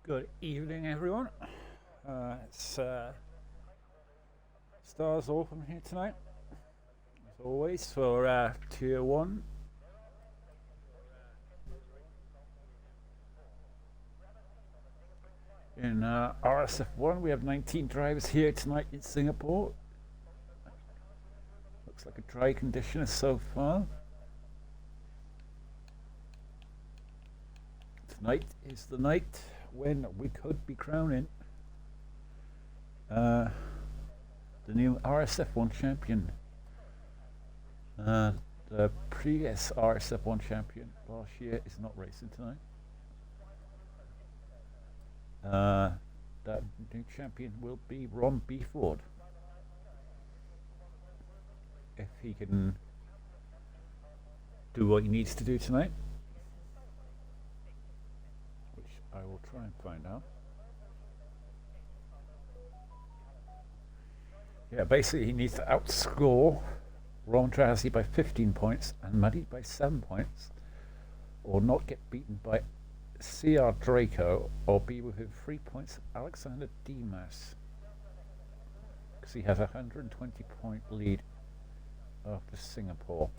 Good evening, everyone. It's Stars Open here tonight, as always, for Tier 1. In RSF1, we have 19 drivers here tonight in Singapore. Looks like a dry condition so far. Tonight is the night when we could be crowning the new RSF1 champion. The Prix RSF1 champion last year is not racing tonight. That new champion will be Ron Beeford. If he can do what he needs to do tonight, which I will try and find out. Yeah, basically he needs to outscore Ron Drowsy by 15 points and Muddy by 7 points, or not get beaten by CR Draco, or be within 3 points of Alexander Dimas, because he has a 120 point lead after Singapore.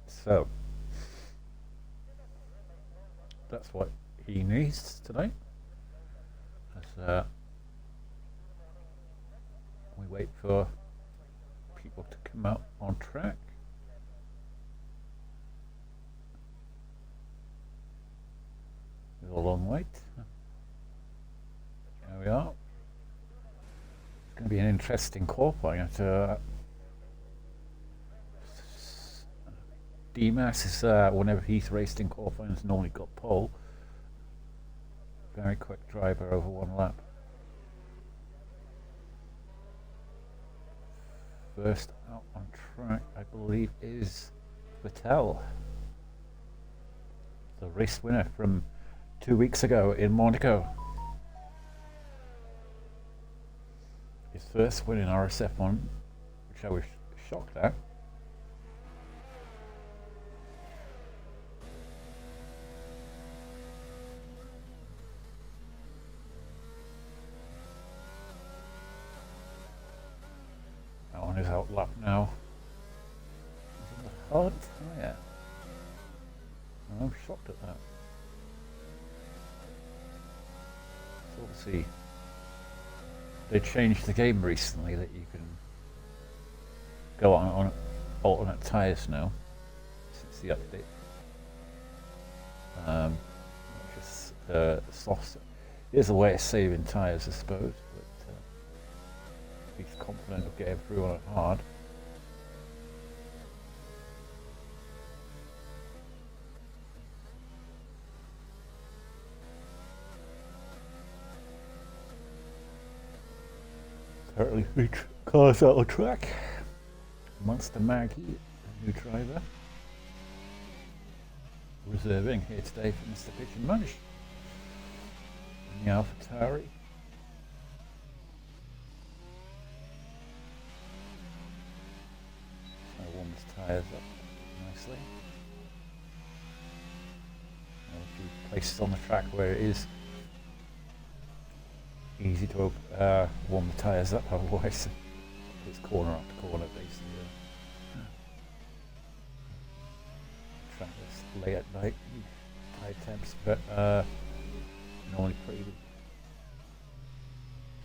So that's what he needs tonight, as we wait for people to come out on track. With a long wait. There we are. It's going to be an interesting qualifying. Dimas is, whenever he's raced in qualifying, has normally got pole. Very quick driver over one lap. First out on track, I believe, is Vettel, the race winner from 2 weeks ago in Monaco. His first win in RSF1, which I was shocked at. That one is out lap now. Is it a hard tyre? I'm shocked at that. So obviously they changed the game recently that you can go on alternate tyres now since the update. Just soft. There's a way of saving tyres, I suppose, but he's confident of getting through on it hard. Currently 3 cars out on track. Monster Maggie, the new driver, reserving here today for Mr. Pigeon Munch. And the AlphaTauri. So I warm his tyres up nicely. A few places on the track where it is easy to warm the tyres up, otherwise it's corner after corner basically. Track is late at night, high temps, but normally pretty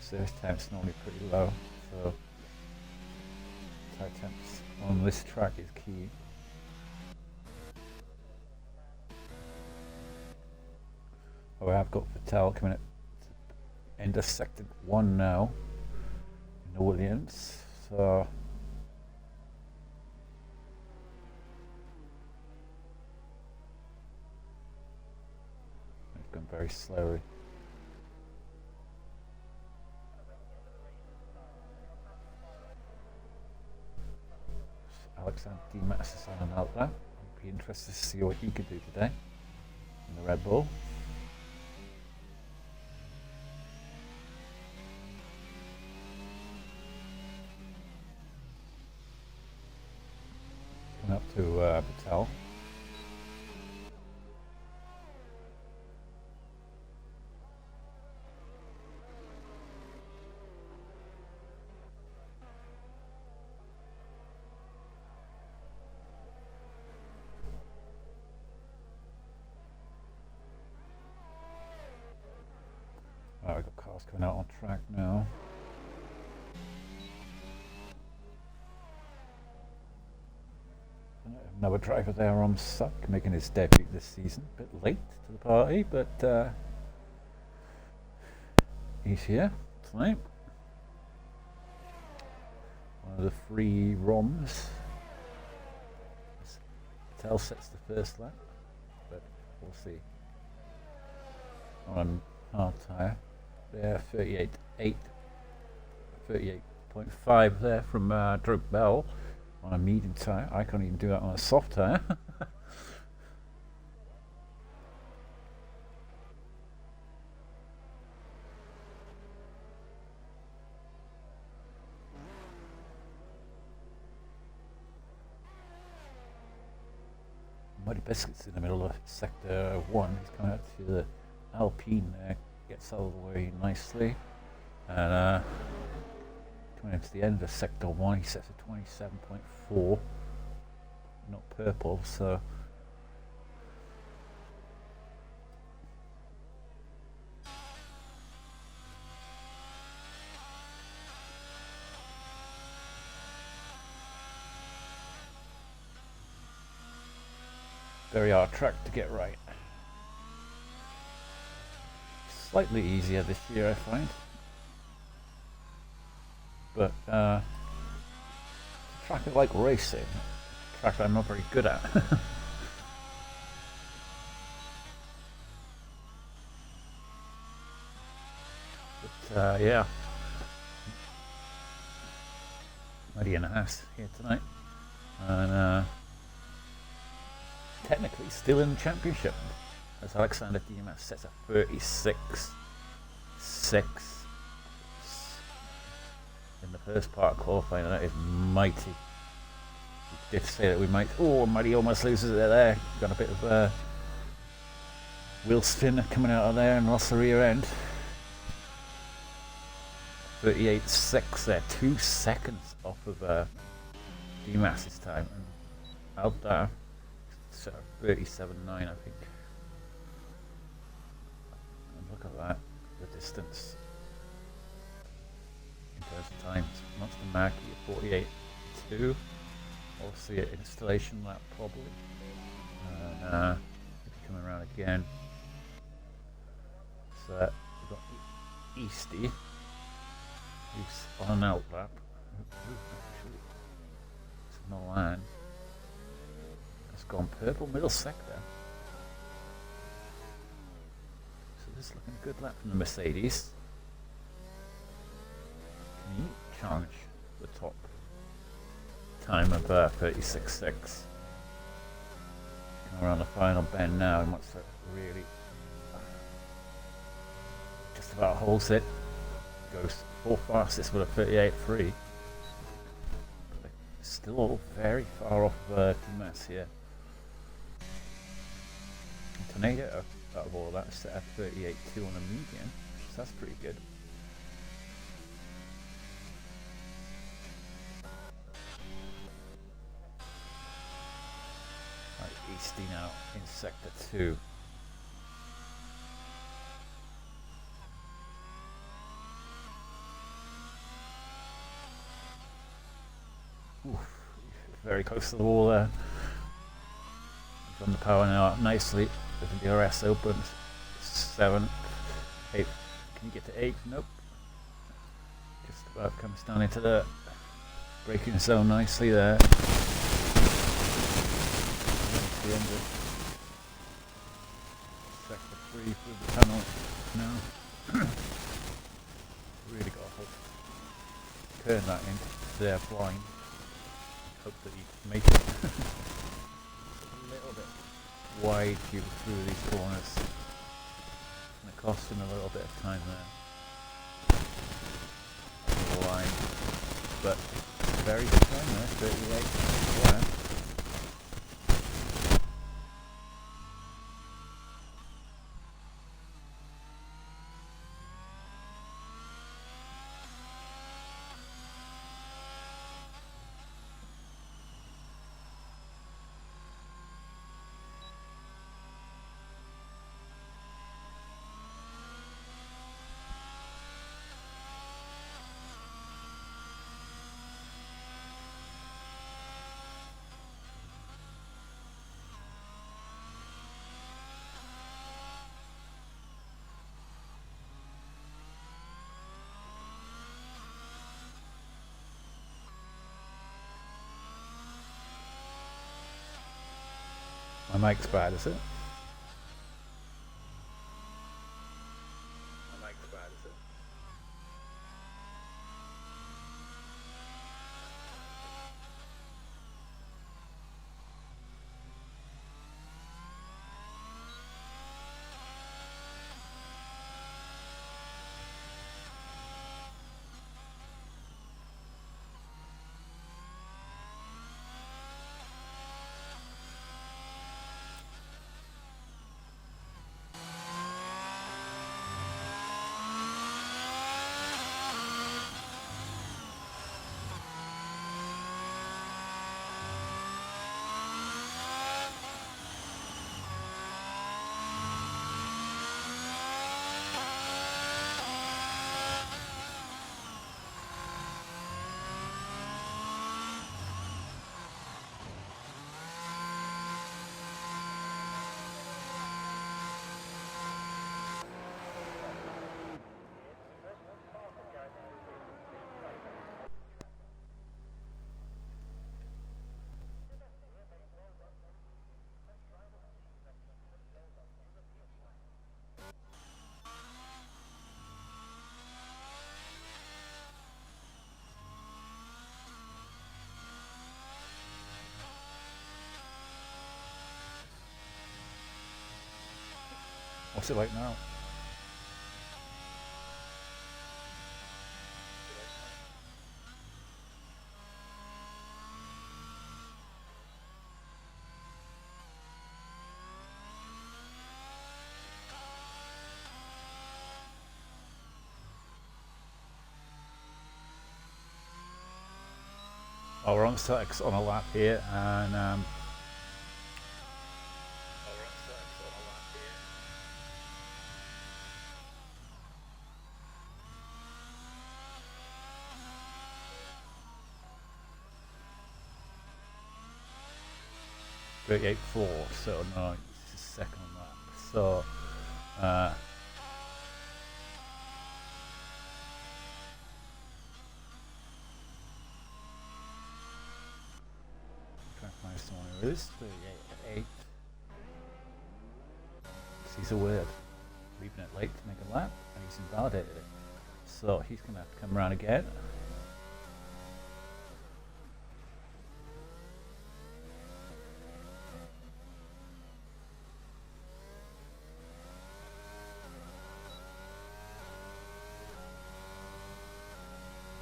surface temps normally pretty low, so high temps on this track is key. Oh, I've got Vettel coming at end of sector 1 now in the Williams, so it's going very slowly. Alexander Dimas is on an outlet. I'd be interested to see what he could do today in the Red Bull. Up to Vettel. Going out on track now. Another driver there on Suck, making his debut this season. A bit late to the party, but he's here tonight. One of the free ROMs. Patel sets the first lap, but we'll see. On hard tyre. There, 38.5 there from Drew Bell on a medium tyre. I can't even do that on a soft tyre. Muddy Biscuits in the middle of sector 1. He's coming out to the Alpine there, gets out of the way nicely, and coming into the end of sector 1, he sets a 27.4, not purple, so very hard track to get right. Slightly easier this year, I find, but track I like racing, track I'm not very good at. But yeah, Muddy and a half here tonight, and technically still in the championship, as Alexander Dimas sets a 36.6 in the first part of qualifying, and that is mighty. We did say that we might. Oh, Muddy almost loses it there. Got a bit of wheel spin coming out of there and lost the rear end. 38.6 there, 2 seconds off of Dimas's time, and out there. So 37.9, I think. And look at that, the distance in terms of times. Monster Mackie at 48.2. Obviously an installation lap probably. And coming around again. So we've got Easty, who's on an out lap. It's Milan. Gone purple middle sector. So this is looking a good lap from the Mercedes. Can he challenge the top time of 36.6? Around the final bend now, and wants to really just about holds it. Goes 4th fastest with a 38.3. Still very far off Dimas here. Tornado out of all that set at 38.2 on a medium, so that's pretty good. Right, Easty now in sector 2. Oof, very close to the wall there. From the power now up nicely. The DRS opens 7, 8. Can you get to 8? Nope. Just about comes down into the braking zone nicely there. The end of sector 3 through the tunnel now. Really got to turn that into their blind. Hope that you make it. A little bit wide through these corners, and it costs him a little bit of time there. The line, but very good time there, 38. Yeah. My mic's bad, is it? My mic's bad, is it? What's it like now? Oh, we're on 6 on a lap here, and 38.4, so no, it's the second lap. So, trying to find someone who is 38.8. He's a weird, leaving it late to make a lap, and he's invalidated it. So he's going to have to come around again.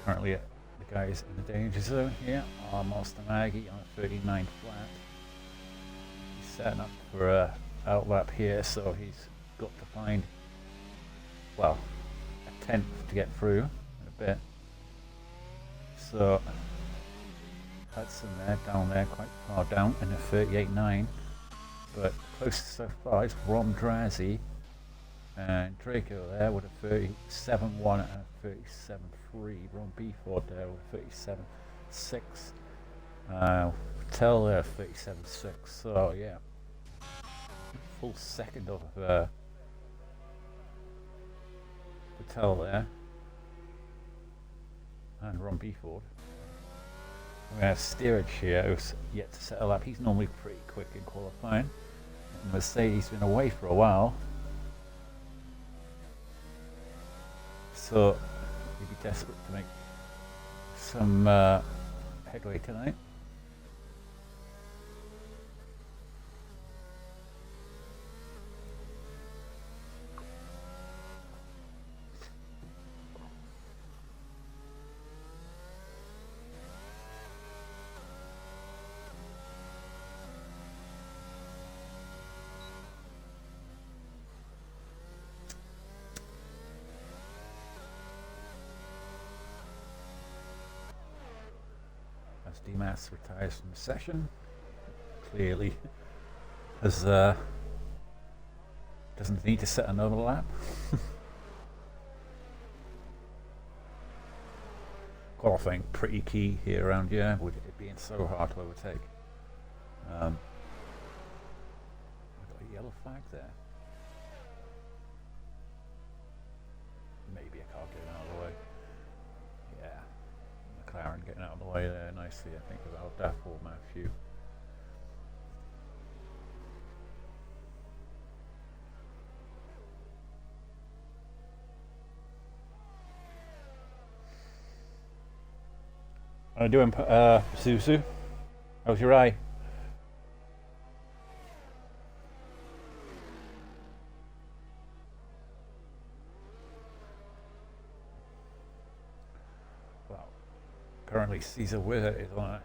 Currently, the guys in the danger zone here are Monster Maggie on a 39 flat. He's setting up for a outlap here, so he's got to find, well, a 10th to get through in a bit. So Hudson there, down there, quite far down in a 38.9, but closest so far is Rom Drazi and Draco there with a 37.1 and a 37.3. Ron Beeford there with a 37.6. Patel there 37.6. So yeah, full second of Patel there and Ron Beeford. We have Steerage here who's yet to settle up. He's normally pretty quick in qualifying. And Mercedes been away for a while, so he'd be desperate to make some headway tonight. Demas retires from the session. Clearly doesn't need to set another lap. Qualifying pretty key here around here, with it being so hard to overtake. We've got a yellow flag there. Maybe a car getting out of the way. Yeah. McLaren getting out of the way there nicely, I think, without Duff or Matthew. How you doing, Susu? How's your eye? Well, currently Caesar Wizard is on an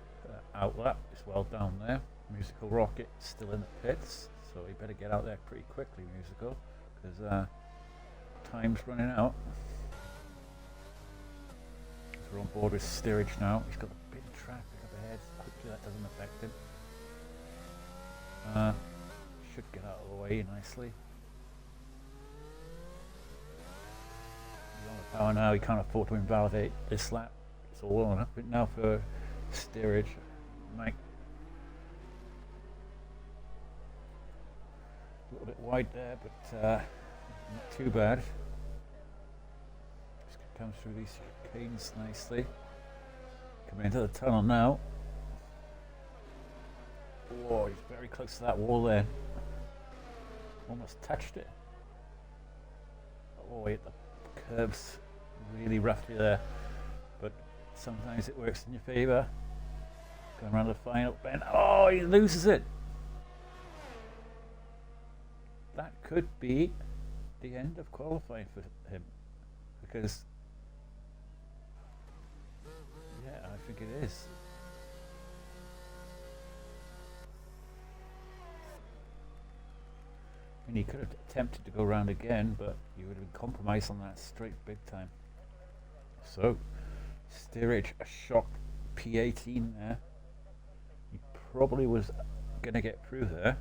outlap. It's well down there. Musical Rocket still in the pits, so we better get out there pretty quickly, Musical, because time's running out. So we're on board with Steerage now. He's got a bit of traffic up ahead. Hopefully that doesn't affect him. Should get out of the way nicely. He's on the power now. He can't afford to invalidate this lap. It's all on up now for Steerage. Mike. A little bit wide there, but not too bad. Just comes through these chicanes nicely. Coming into the tunnel now. Whoa, he's very close to that wall there. Almost touched it. Oh, he hit the curves really roughly there. But sometimes it works in your favour. Going around the final bend. Oh, he loses it. That could be the end of qualifying for him. Because, yeah, I think it is. I mean, he could have attempted to go round again, but he would have been compromised on that straight big time. So, Steerage, a shock P18 there. He probably was going to get through there.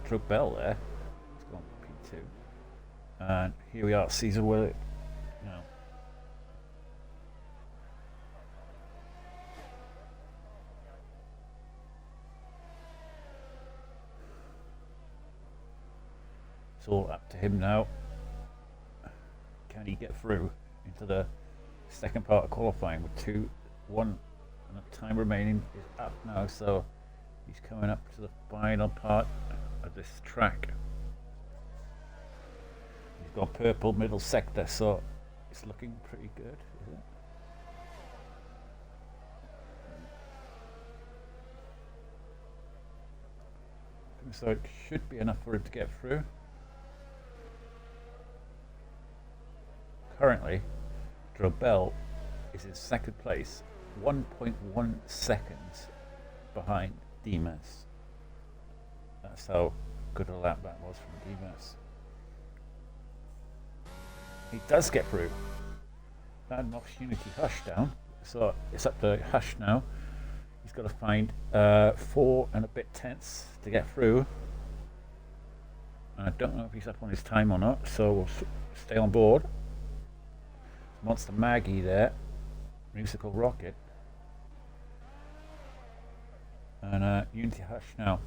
Drug Bell there. It's gone P2. And here we are, Caesar Willett now. It's all up to him now. Can he get through into the second part of qualifying with 2-1 and the time remaining is up now, so he's coming up to the final part of this track. He's got purple middle sector, so it's looking pretty good, isn't it? So it should be enough for him to get through. Currently, Drobel is in second place, 1.1 seconds behind Demas. That's how good a lap that was from Demas. He does get through. That knocks Unity Hush down, so it's up to Hush now. He's got to find 4 and a bit tenths to get through. And I don't know if he's up on his time or not, so we'll stay on board. Monster Maggie there, Musical Rocket, and Unity Hush now.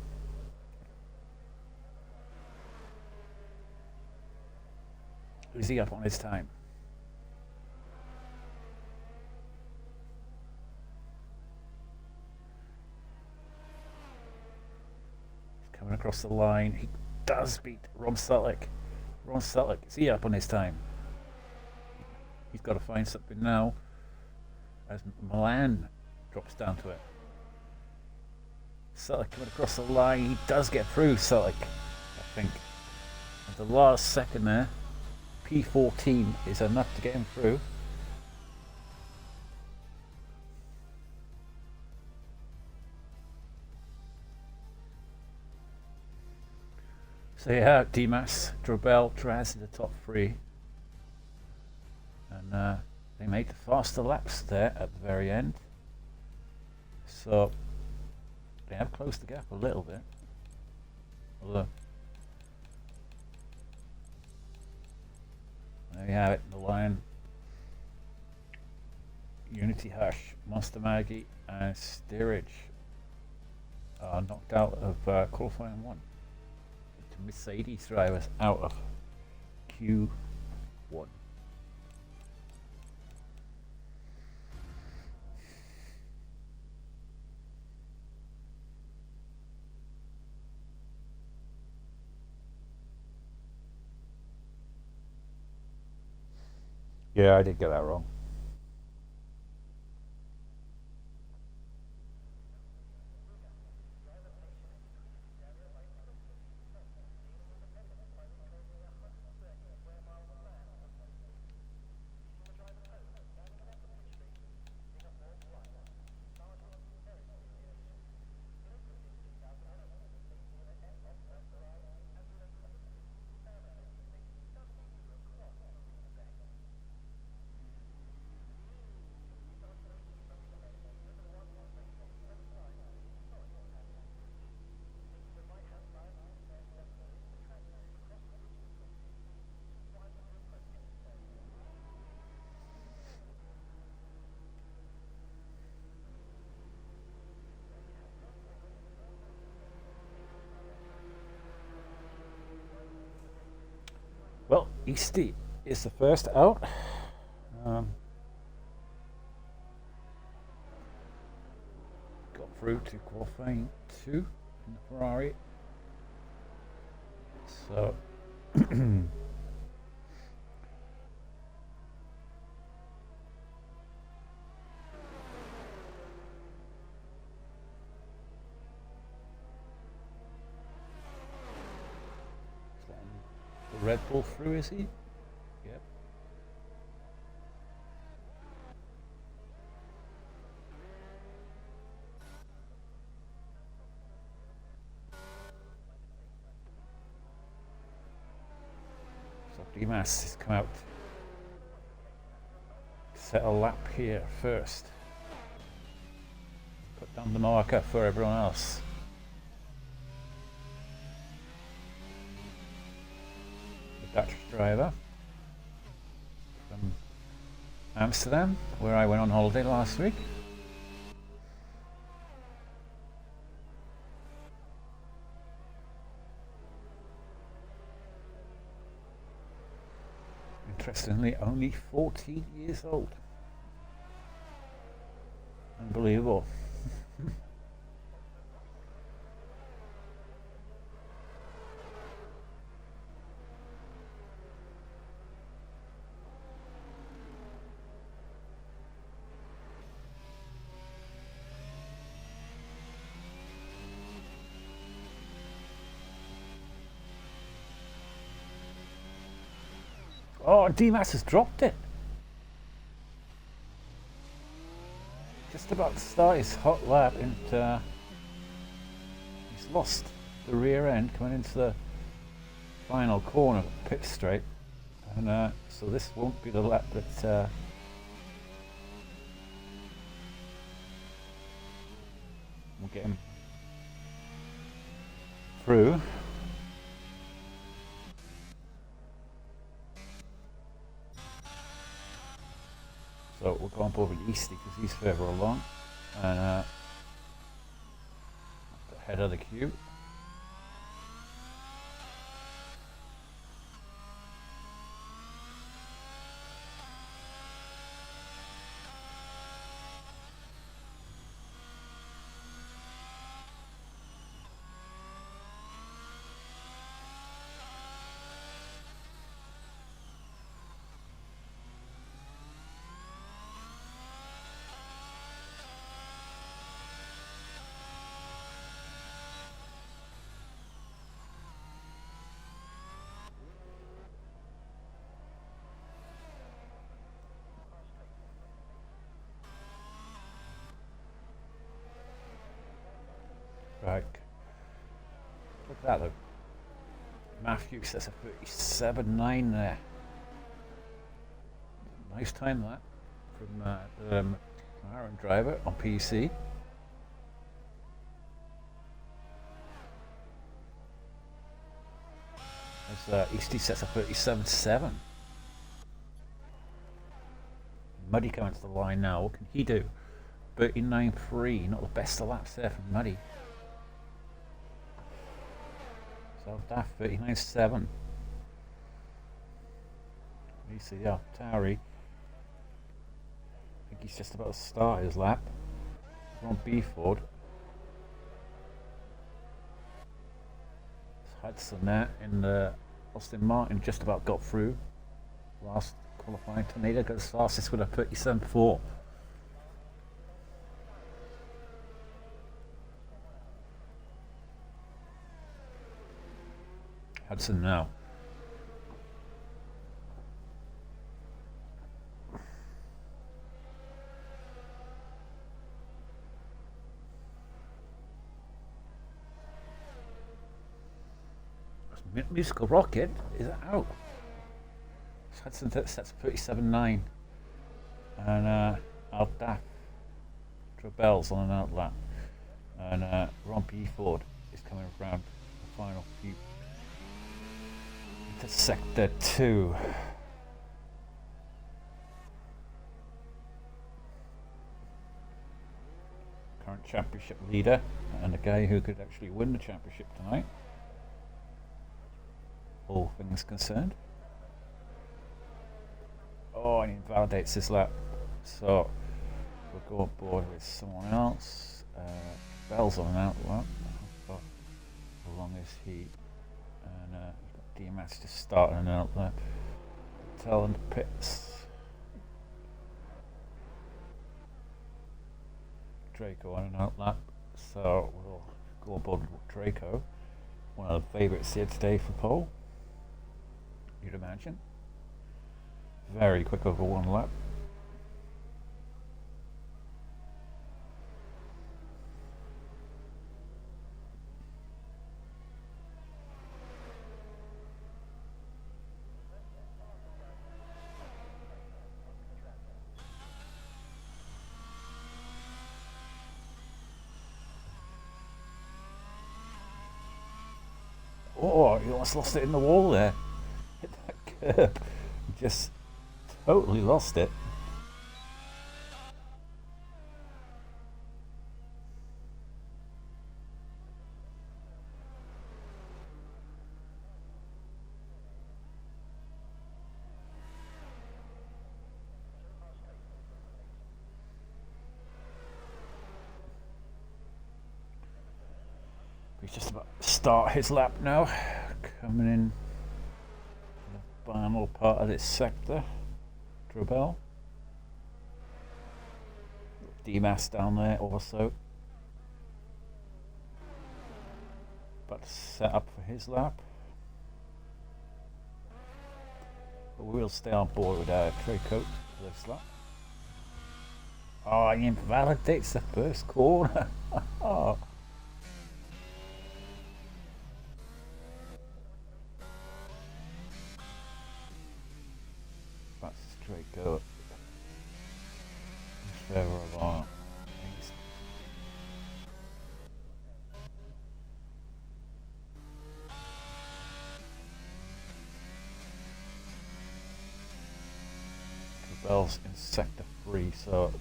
Is he up on his time? He's coming across the line. He does beat Ron Sutlick. Ron Sutlick, is he up on his time? He's got to find something now as Milan drops down to it. Sutlick coming across the line. He does get through, Sutlick, I think. At the last second there, P14 is enough to get him through. So yeah, Demas, Drobel, Traz in the top 3. And they made the faster laps there at the very end. So they have closed the gap a little bit. Although, there you have it, the Lion, Unity Hush, Monster Maggie and Steerage are knocked out of qualifying 1. The Mercedes drivers out of Q1. Yeah, I did get that wrong. Well, Eastie is the first out. Um, got through to qualifying 2 in the Ferrari. So the Red Bull through, is he? Yep. So Dimas has come out to set a lap here first. Put down the marker for everyone else. The Dutch driver from Amsterdam, where I went on holiday last week. Interestingly, only 14 years old. Unbelievable. Oh, Dimas has dropped it. Just about to start his hot lap, and he's lost the rear end coming into the final corner of pit straight, and so this won't be the lap that will get him through. So we'll go on over Eastie because he's further along and ahead of the queue. Right. Look at that though. Matthew says a 37.9 there. Nice time that from the McLaren driver on PC. As Eastie sets a 37.7. Muddy coming to the line now. What can he do? 39.3. Not the best of laps there from Muddy. So daft 39.7. You see, yeah, Towery. I think he's just about to start his lap. From B Ford. Hudson there in the Austin Martin just about got through last qualifying. Tornado goes fastest with a 37.4. Hudson now. Musical Rocket is out. Hudson sets 37.9. And Aldaf Trabel's on an outlap. And Ron P. Ford is coming around the final few to sector 2. Current championship leader and a guy who could actually win the championship tonight, all things concerned. Oh, and he invalidates his lap, so we'll go aboard with someone else. Bell's on an outlap. How long is he? And DMAS just starting an outlap. Patel in the pits. Draco on an outlap, so we'll go aboard with Draco. One of the favourites here today for pole, you'd imagine. Very quick over one lap. Oh, you almost lost it in the wall there. Hit that curb. Just totally lost it. He's just about to start his lap now, coming in the final part of this sector. Drabel. DMAS down there also. About to set up for his lap. But we'll stay on board with our Draco for this lap. Oh, he invalidates the first corner. Oh. Draco in favor of our things. Bell's in sector 3, so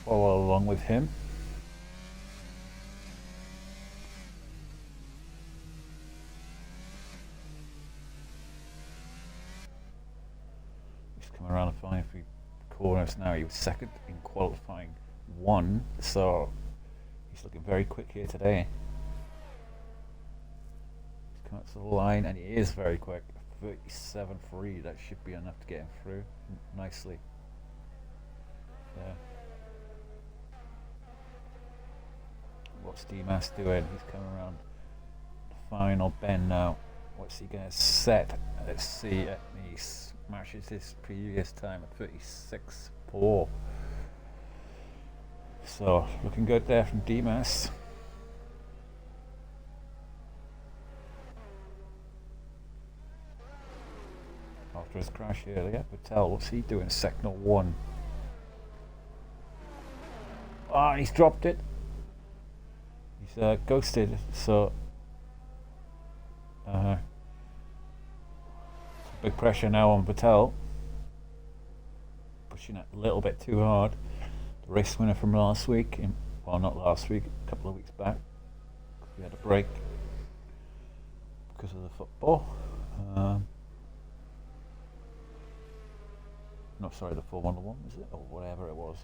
follow along with him. Around the final 3 corners now. He was second in qualifying 1, so he's looking very quick here today. He's come up to the line and he is very quick. 37.3, that should be enough to get him through nicely. Yeah. What's DMAS doing? He's coming around the final bend now. What's he going to set? Let's see. He smashes his previous time at 36.4. So looking good there from DMAS. After his crash earlier, Patel, what's he doing? Sector 1. Ah, he's dropped it. He's ghosted, so big pressure now on Patel. Pushing it a little bit too hard. The race winner from last week, well, not last week, a couple of weeks back. We had a break because of the football. No, sorry, the Formula 1, is it? Or whatever it was.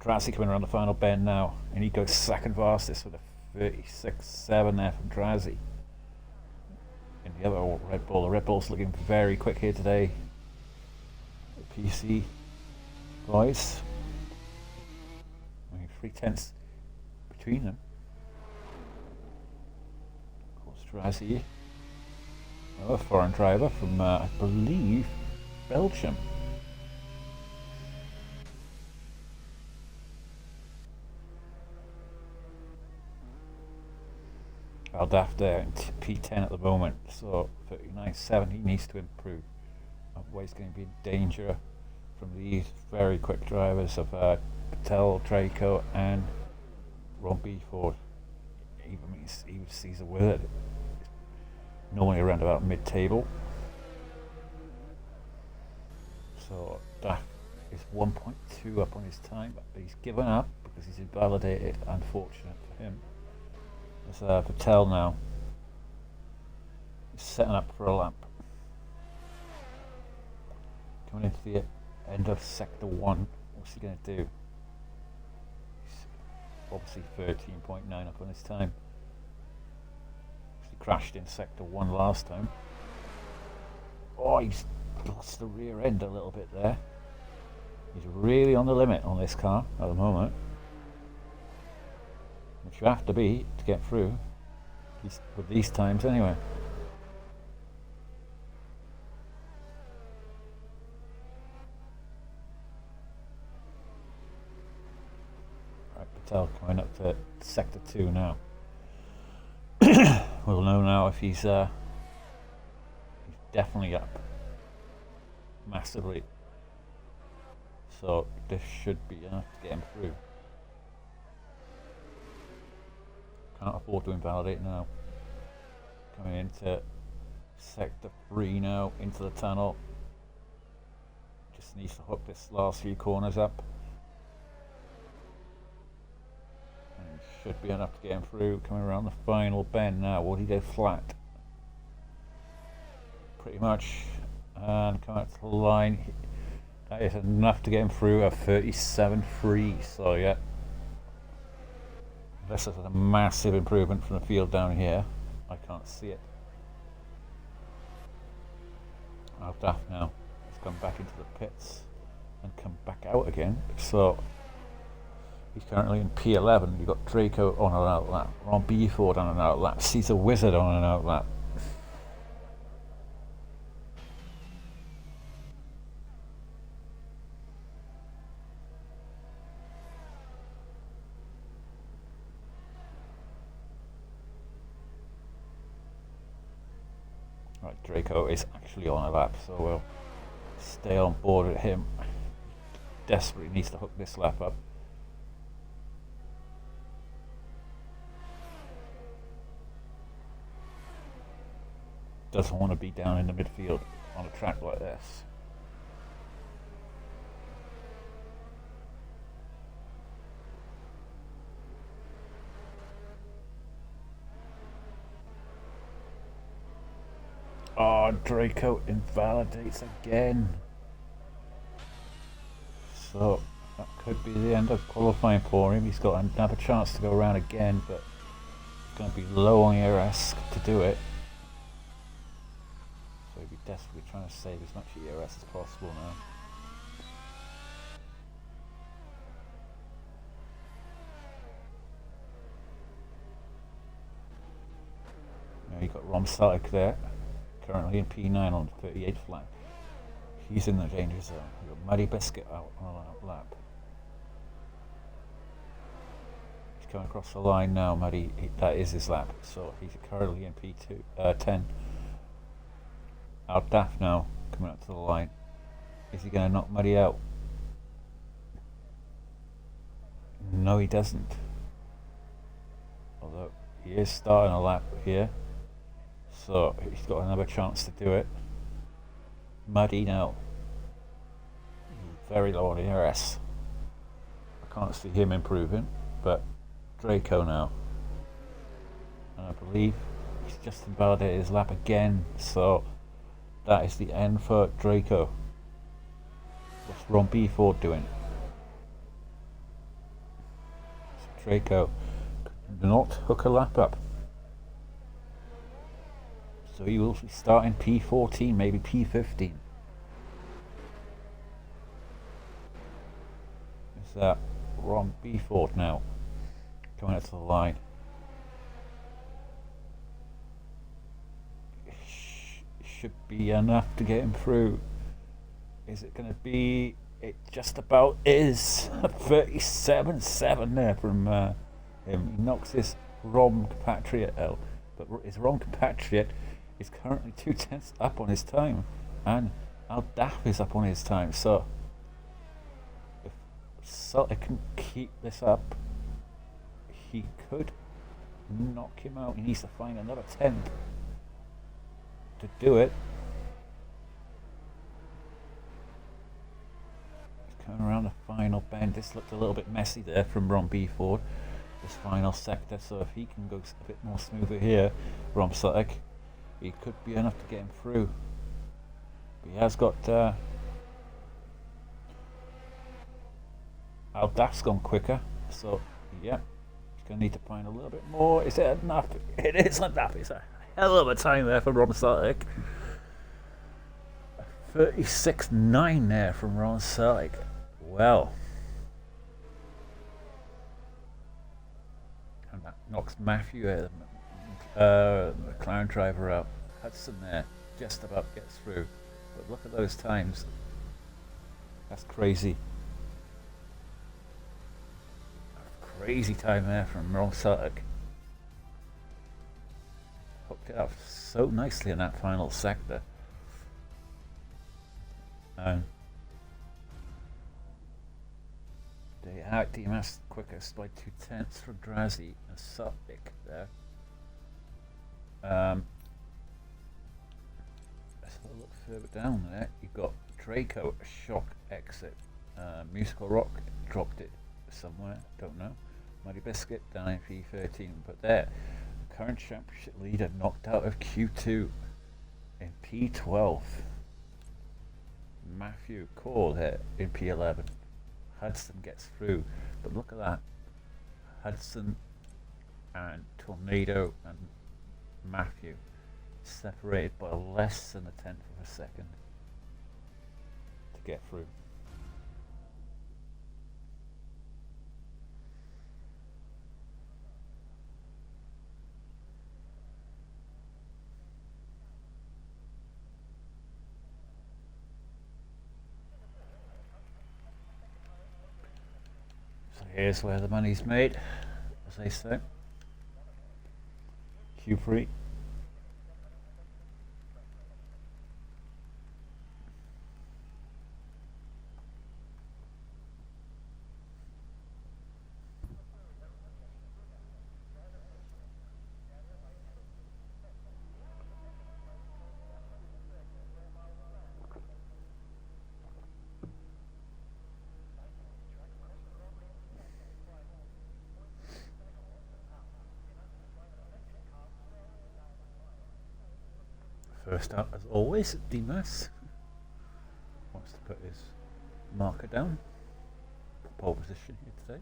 Drassi coming around the final bend now, and he goes second fastest with a 36.7 there from Drassi. And the other Red Bull, the Red Bull's looking very quick here today. The PC boys, only 3/10 between them. Of course, Drassi, another foreign driver from, I believe, Belgium. Aldaf there in P10 at the moment, so 39.7. He needs to improve. Otherwise, he's going to be in danger from these very quick drivers of Patel, Draco, and Ron Beeford. Even he's a word. Normally around about mid-table. So Daf is 1.2 up on his time, but he's given up because he's invalidated. Unfortunate for him. There's Patel now. He's setting up for a lap. Coming into the end of sector 1. What's he going to do? He's obviously 13.9 up on his time. He crashed in sector 1 last time. Oh, he's lost the rear end a little bit there. He's really on the limit on this car at the moment. Which you have to be to get through, with these times anyway. Right, Patel coming up to sector 2 now. We'll know now if he's definitely up massively. So this should be enough to get him through. Can't afford to invalidate now. Coming into sector 3 now, into the tunnel. Just needs to hook this last few corners up. And should be enough to get him through. Coming around the final bend now. Will he go flat? Pretty much. And coming up to the line. That is enough to get him through a 37.3. So yeah. This is a massive improvement from the field down here. I can't see it. Aldaf now has come back into the pits and come back out again. So he's currently in P11. You've got Draco on an out lap, Ron Beeford on an out lap, Caesar Wizard on an out lap. Right, Draco is actually on a lap, so we'll stay on board with him. Desperately needs to hook this lap up. Doesn't want to be down in the midfield on a track like this. Oh, Draco invalidates again. So that could be the end of qualifying for him. He's got another chance to go around again, but it's going to be low on ERS to do it. So he'll be desperately trying to save as much ERS as possible now. Now you've got Romsalek there. Currently in P9 on 38 flag. He's in the danger zone. We've got Muddy Biscuit out on a lap. He's coming across the line now, Muddy. That is his lap. So he's currently in P2, 10. Aldaf now coming up to the line. Is he going to knock Muddy out? No, he doesn't. Although he is starting a lap here. So he's got another chance to do it. Muddy now. Very low on ERS. I can't see him improving, but Draco now. And I believe he's just invalidated his lap again, so that is the end for Draco. What's Ron Beeford doing? Draco could not hook a lap up. So he will be starting P14, maybe P15. Is that Ron Beeford now coming out to the line? Should be enough to get him through. Is it going to be? It just about is. 37.7 there from him. He knocks his Ron compatriot out, but his Ron compatriot is currently 2/10 up on his time, and Al Daff is up on his time. So if Celtic can keep this up, he could knock him out. He needs to find another 10th to do it. He's coming around the final bend. This looked a little bit messy there from Ron Beeford, this final sector. So if he can go a bit more smoother here, Ron Celtic, he could be enough to get him through. But he has got Al Daff's gone quicker, so yeah, he's going to need to find a little bit more. Is it enough? It is enough. It's a hell of a time there for Ron Celtic. 36.9 there from Ron Celtic. Well, and that knocks Matthew, the McLaren driver, out. Hudson there just about gets through, but look at those times. That's crazy. Crazy time there from Ron Celtic. Hooked it up so nicely in that final sector. They out DMS quickest by 2/10 from Drazi and Celtic there. Let's have a look further down there. You've got Draco, a shock exit. Musical Rock dropped it somewhere, don't know. Muddy Biscuit down in P13, but there, the current championship leader knocked out of Q2 in P12. Matthew Cole here in P11. Hudson gets through, but look at that. Hudson and Tornado and Matthew separated by less than a 10th of a second to get through. Here's where the money's made, as they say. Q3. First up, as always, Dimas wants to put his marker down. Pole position here today.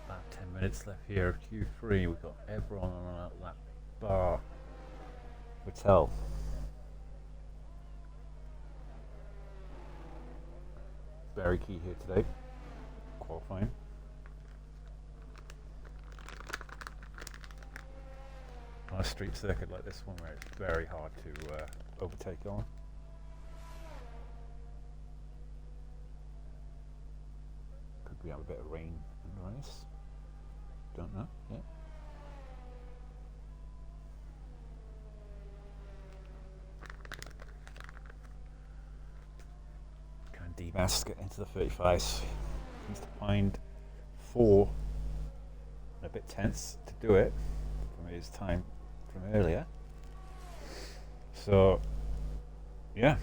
About 10 minutes left here of Q3. We've got everyone on that bar hotel. very key here today, qualifying. On a street circuit like this one where it's very hard to overtake on. Could we have a bit of rain in the race? Don't know yet. Can Dimas get into the 35s? Needs to find 4. A bit tense to do it from his time from earlier. So, yeah.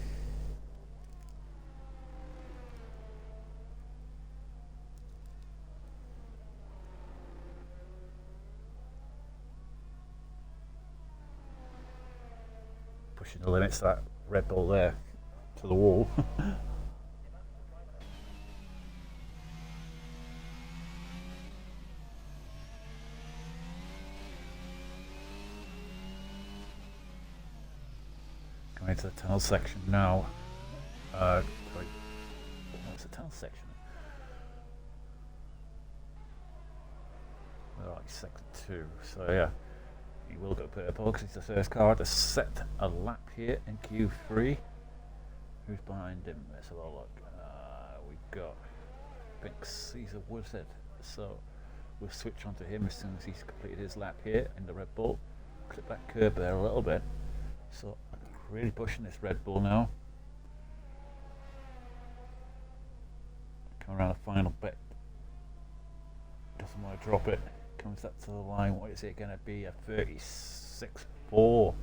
Pushing the limits, that Red Bull there to the wall. Coming into the tunnel section now. Sorry, what's the tunnel section? Well, like second 2, so yeah. He will go purple because he's the first car to set a lap here in Q3. Who's behind him? Let's have a look. We've got Binks, he's a wizard. So we'll switch on to him as soon as he's completed his lap here in the Red Bull. Clip that curb there a little bit. So I'm really pushing this Red Bull now. Come around the final bit. Doesn't want to drop it. Comes up to the line. What is it going to be? A 36.4.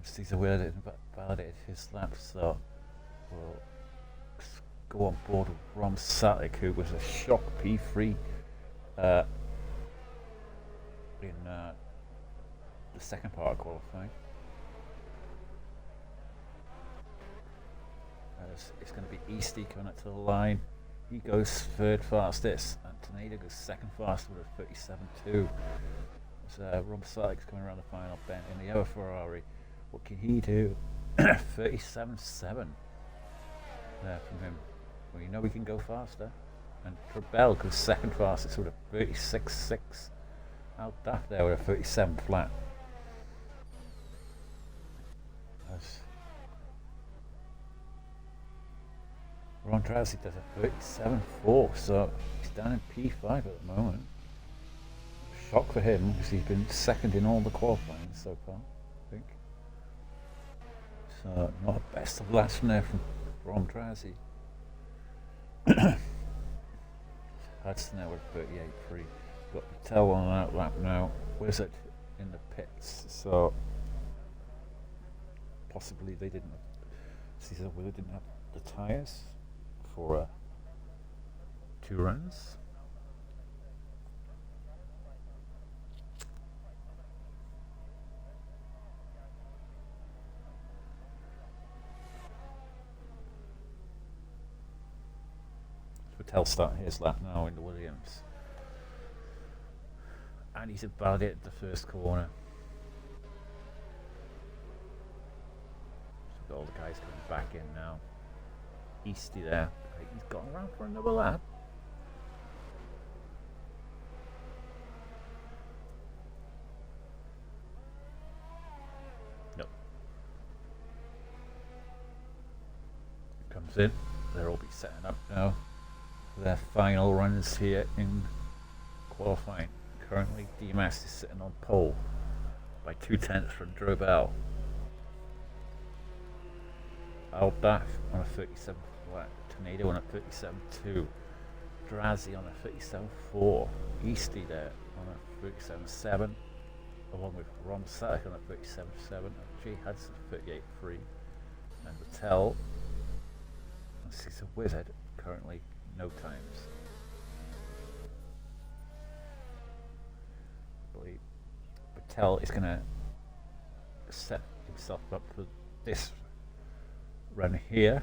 Caesar Wheeler didn't validate his lap, so we'll go on board with Rom Satic, who was a shock P3 in the second part of qualifying. It's going to be Easty coming up to the line. He goes third fastest, and Tornado goes second fastest with a 37.2. So Rob Sykes coming around the final bend in the other Ferrari. What can he do? 37.7 there from him. Well, you know we can go faster. And Trebell goes second fastest with a 36.6. Al Daft there with a 37 flat. Ron Trousey does a 37.4, so he's down in P5 at the moment. Shock for him, because he's been second in all the qualifying so far, I think. So, not a best of last from there from Ron Trousey. Hudson there with 38.3. Got Patel on an outlap now. Wizard in the pits, so possibly they didn't have, Wizard didn't have the tyres for 2 runs. Patel starting his lap now in the Williams. And he's invalidated the first corner. So all the guys coming back in now. Easty there. He's gone around for another lap. Nope. Comes in. They'll all be setting up now for their final runs here in qualifying. Currently, Dimas is sitting on pole by 2/10 from Drobel. Aldaf on a 37 flat. Tornado on a 37.2. Drazi on a 37.4. Easty there on a 37.7. Along with Ron Satic on a 37.7. And J Hudson 38.3. And Patel and Cesar Wizard currently no times. I believe Patel is going to set himself up for this run here.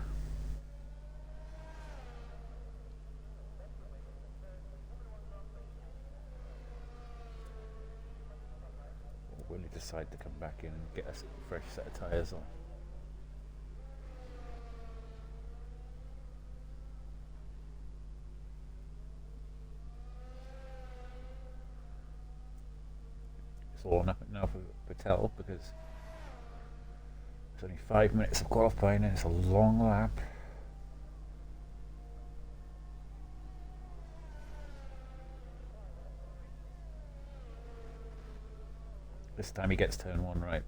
probably decide to come back in and get a fresh set of tyres on. It's all or nothing now for Patel because it's only 5 minutes of qualifying and it's a long lap. This time he gets turn 1 right.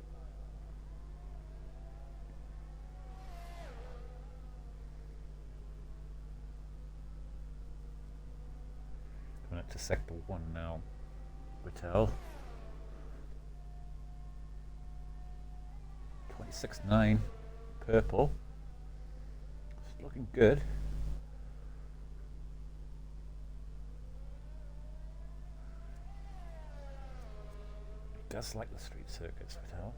Coming up to sector 1 now. Patel. 26.9. Purple. It's looking good. Does like the street circuits, Patel.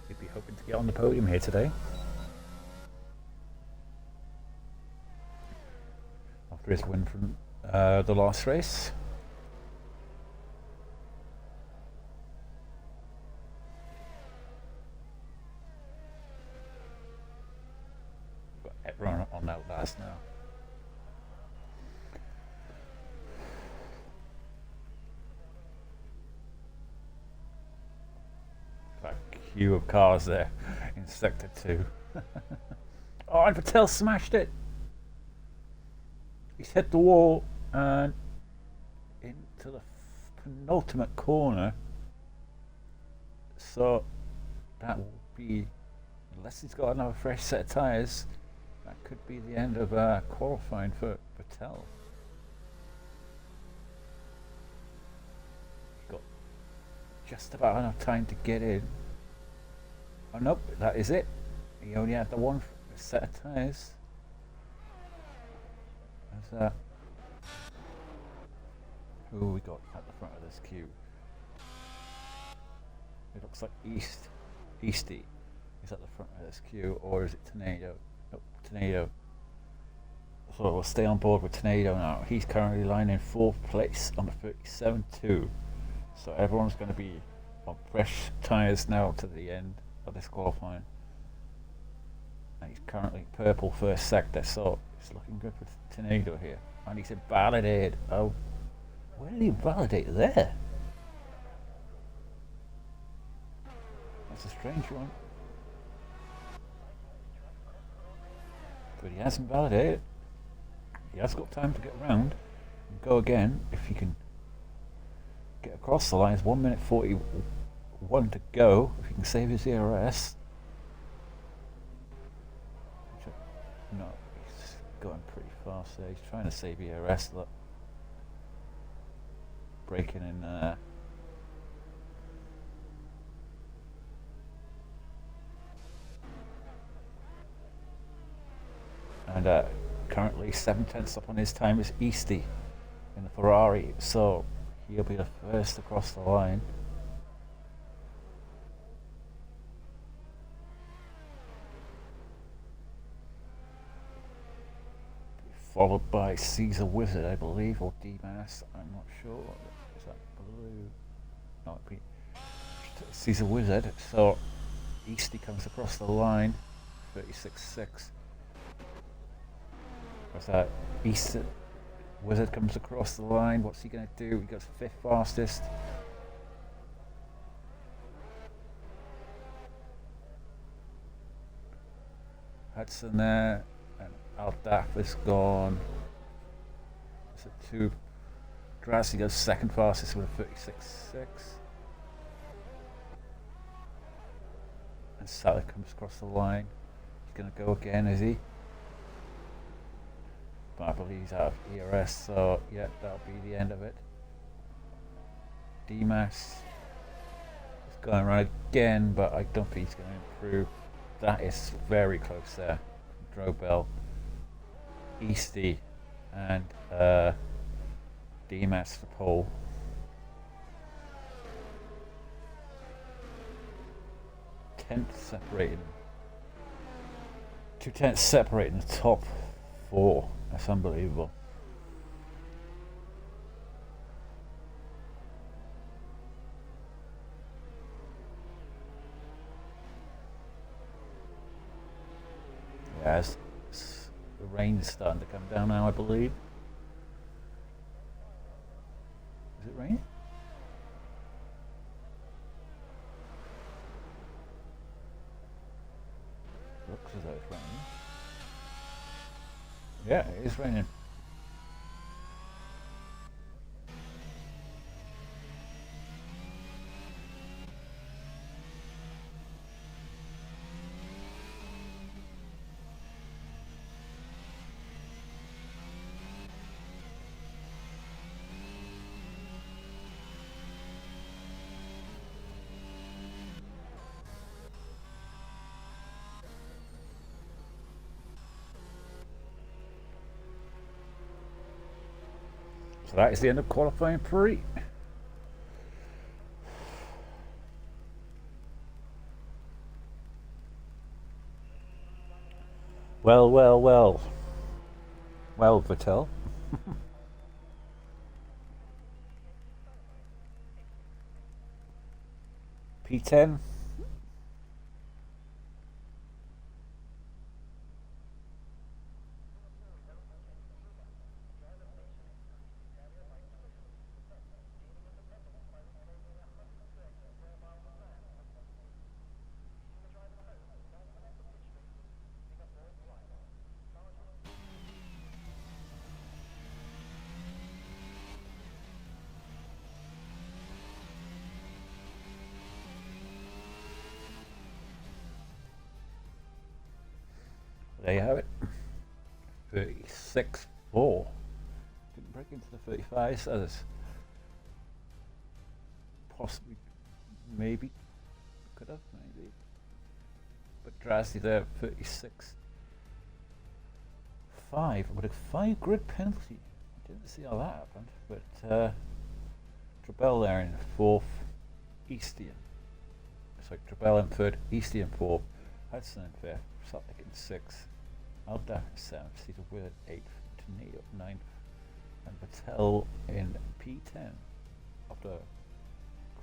He'd be hoping to get on the podium here today. After his win from the last race. Run on that last now. That queue of cars there in sector 2. Oh, and Patel smashed it. He's hit the wall and into the penultimate corner. So that will be, unless he's got another fresh set of tyres, that could be the end of qualifying for Patel. He's got just about enough time to get in. Oh nope, that is it. He only had the one set of tyres. Who we got at the front of this queue? It looks like Easty is at the front of this queue, or is it Tornado? Nope, Tornado. So we'll stay on board with Tornado now. He's currently lying in 4th place on the 37.2. So everyone's going to be on fresh tyres now to the end of this qualifying. And he's currently purple first sector, so it's looking good for Tornado here. And he's invalidated. Oh, where did he validate there? That's a strange one. But he hasn't validated. He has got time to get around and go again if he can get across the line. It's 1 minute 41 to go. If he can save his ERS. No, he's going pretty fast there. He's trying to save ERS. Look, breaking in there. And currently 7/10 up on his time is Easty in the Ferrari, so he'll be the first across the line. Followed by Caesar Wizard, I believe, or D-Mass, I'm not sure. Is that blue? No, it'd be Caesar Wizard. So Easty comes across the line, 36.6. What's that? Easter Wizard comes across the line. What's he going to do? He goes 5th fastest. Hudson there, and Aldaf is gone. It's a 2. Grassi goes 2nd fastest with a 36.6. And Salah comes across the line. He's going to go again, is he? I believe he's out of ERS, so yeah, that'll be the end of it. D-Mass is going right again, but I don't think he's going to improve. That is very close there. Drobel, Easty, and D-Mass for pole. tenths separating. 2 tenths separating the top 4. That's unbelievable. Yes, the rain's starting to come down now, I believe. Is it raining? Looks as though it's raining. Yeah, it is raining. So that is the end of qualifying Prix. Well, well, well. Well, Vettel. P10. There you have it. 36.4. Didn't break into the 35s, so there's possibly, maybe, could have, maybe. But Drasty there, 36.5 with a 5 grid penalty. I didn't see how that happened, but Trebell there in 4th, Eastian. Sorry, Trebell in 3rd, Eastian 4th, Hudson in 5th, Sutlick in 6th. Alda in 7th, Cedar Wood 8th, Teneo 9th, and Patel in P10 after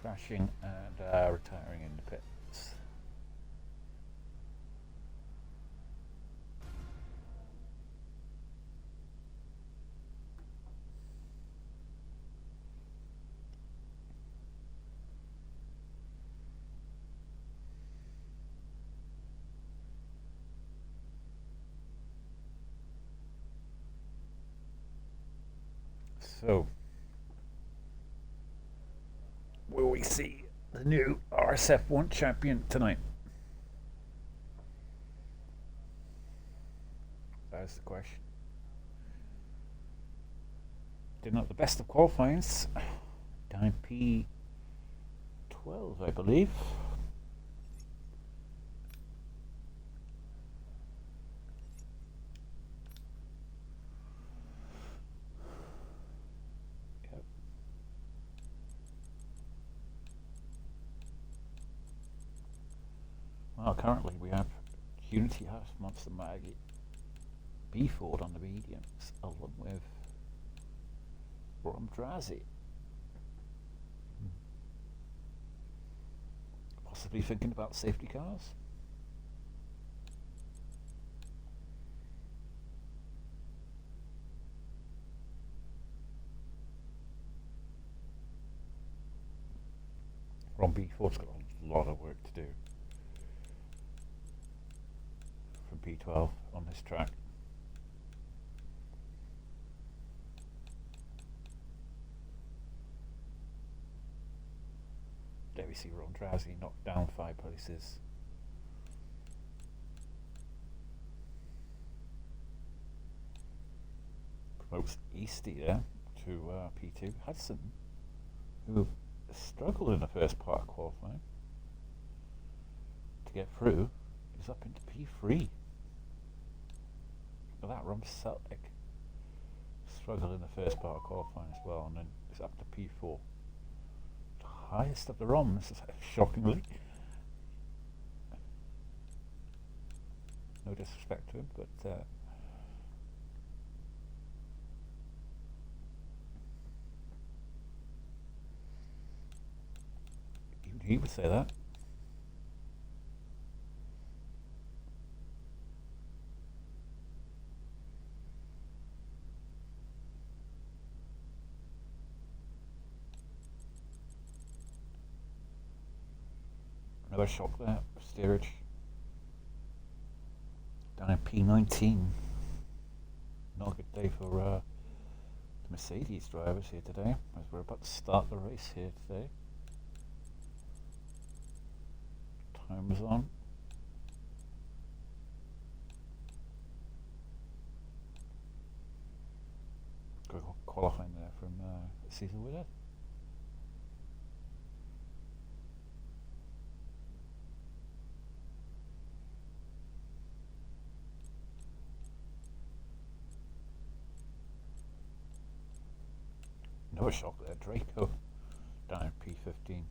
crashing and retiring in the pits. So, will we see the new RSF1 champion tonight? That's the question. Did not the best of qualifyings. Time P12, I believe. Well, currently we have Unity House, Monster Maggie, B Ford on the mediums, along with Drasy. Possibly thinking about safety cars. Ron B Ford's got a lot of work to do from P12 on this track. There we see Ron Drowsy knocked down 5 places. Promotes Easty there to P2. Hudson, who struggled in the first part of qualifying to get through, is up into P3. Look at that, Ron Celtic struggled in the first part of qualifying as well, and then it's up to P4. Highest of the ROMs, shockingly. no disrespect to him, but even he would say that. Another shock there, steerage. Down in P19. Not a good day for the Mercedes drivers here today, as we're about to start the race here today. Timer's on. Got qualifying there from Caesar with it. No shock there, Draco down at P15.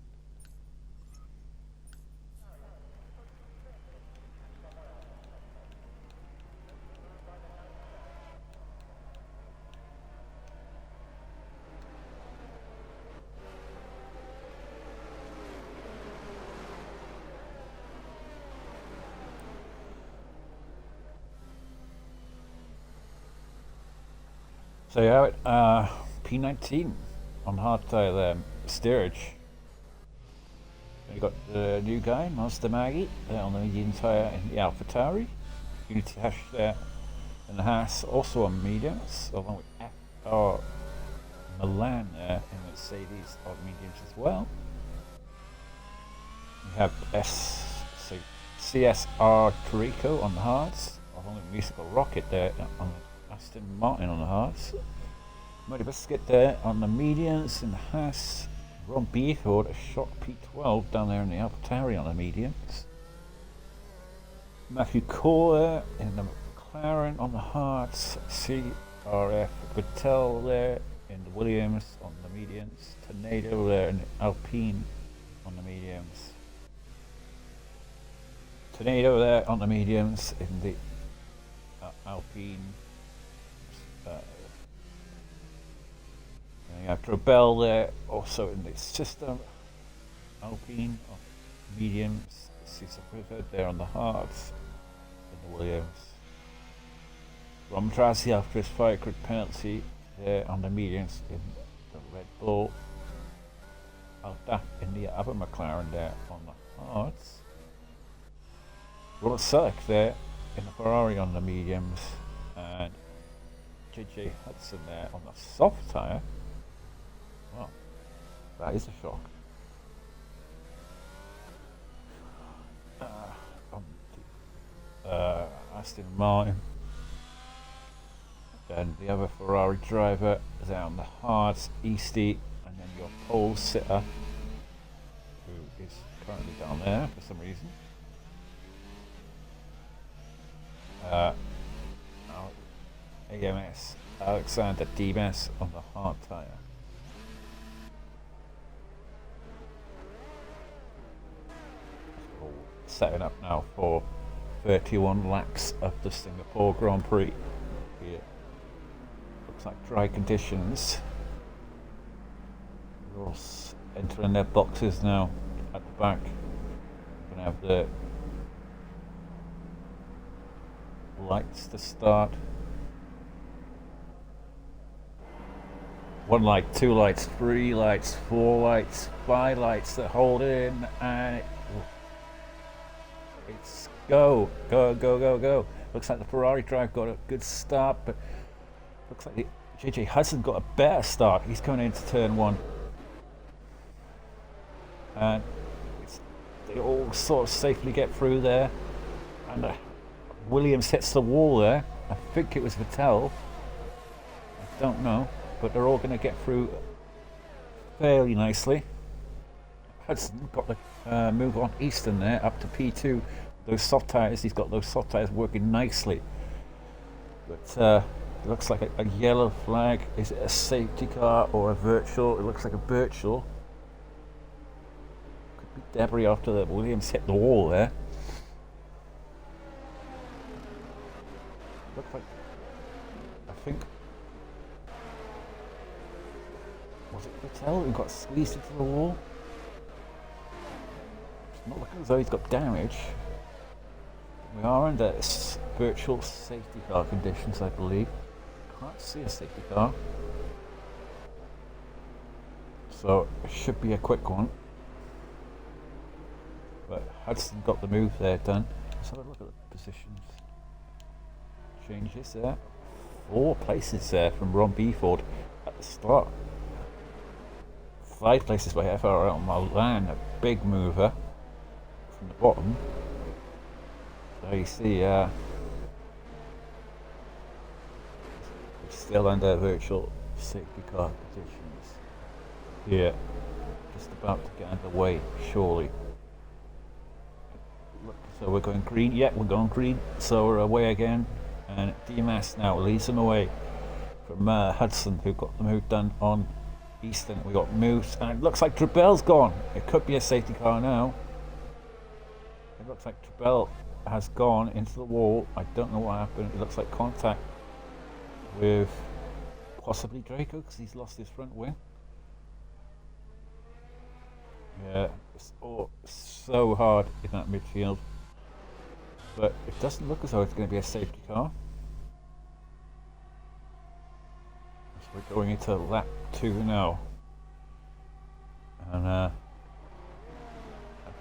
So yeah, P19 on hard tyre there, steerage. You got the new guy, Master Maggie, there on the medium tyre in the AlphaTauri. Unity Hash there in the Haas, also on mediums, along with FR Milan there in Mercedes on mediums as well. We have CSR Torrico on the hards, along with Musical Rocket there on Aston Martin on the hards. Muddy Biscuit there on the mediums in the Haas. Ron Beeford, a shock P12 down there in the AlphaTauri on the mediums. Matthew Core there in the McLaren on the hards. CRF Vettel there in the Williams on the mediums. Tornado there in the Alpine on the mediums. Tornado there on the mediums in the Alpine. You have Drobel there, also in the system. Alpine on mediums. Cesar River there on the hards in the Williams. Romdrazi after his 5 grid penalty there on the mediums in the Red Bull. Alda in the other McLaren there on the hards. Robert Selleck there in the Ferrari on the mediums. And JJ Hudson there on the soft tyre. Wow, that is a shock. Aston Martin. Then the other Ferrari driver is out on the hards, Easty, and then your pole sitter, who is currently down there for some reason. AMS, Alexander Dimas on the hard tyre. Setting up now for 31 laps of the Singapore Grand Prix. Here. Looks like dry conditions. We're all entering their boxes now at the back. We're going to have the lights to start. 1 light, 2 lights, 3 lights, 4 lights, 5 lights that hold in, and it's go. Looks like the Ferrari drive got a good start, but looks like JJ Hudson got a better start. He's coming into turn 1. And they all sort of safely get through there. And Williams hits the wall there. I think it was Vettel. I don't know. But they're all going to get through fairly nicely. Hudson got the move on Easton there up to P2. Those soft tyres, he's got those soft tyres working nicely. But it looks like a yellow flag. Is it a safety car or a virtual? It looks like a virtual. Could be debris after the Williams hit the wall there. Looks like, I think, was it Vettel who got squeezed into the wall? It's not looking as though he's got damage. We are under virtual safety car conditions, I believe. Can't see a safety car. So it should be a quick one. But Hudson got the move there done. Let's have a look at the positions. Changes there. 4 places there from Ron Beeford at the start. 5 places by FRL Milan, a big mover from the bottom. So you see, still under virtual safety car conditions. Here, just about to get underway, surely. So we're going green. Yeah, we're going green. So we're away again, and DMAS now leads them away from Hudson, who got the move done on Easton. We got moves, and it looks like Trebell's gone. It could be a safety car now. It looks like Trebell has gone into the wall. I don't know what happened. It looks like contact with possibly Draco because he's lost his front wing. Yeah, it's all so hard in that midfield. But it doesn't look as though it's going to be a safety car. So we're going into lap 2 now. And at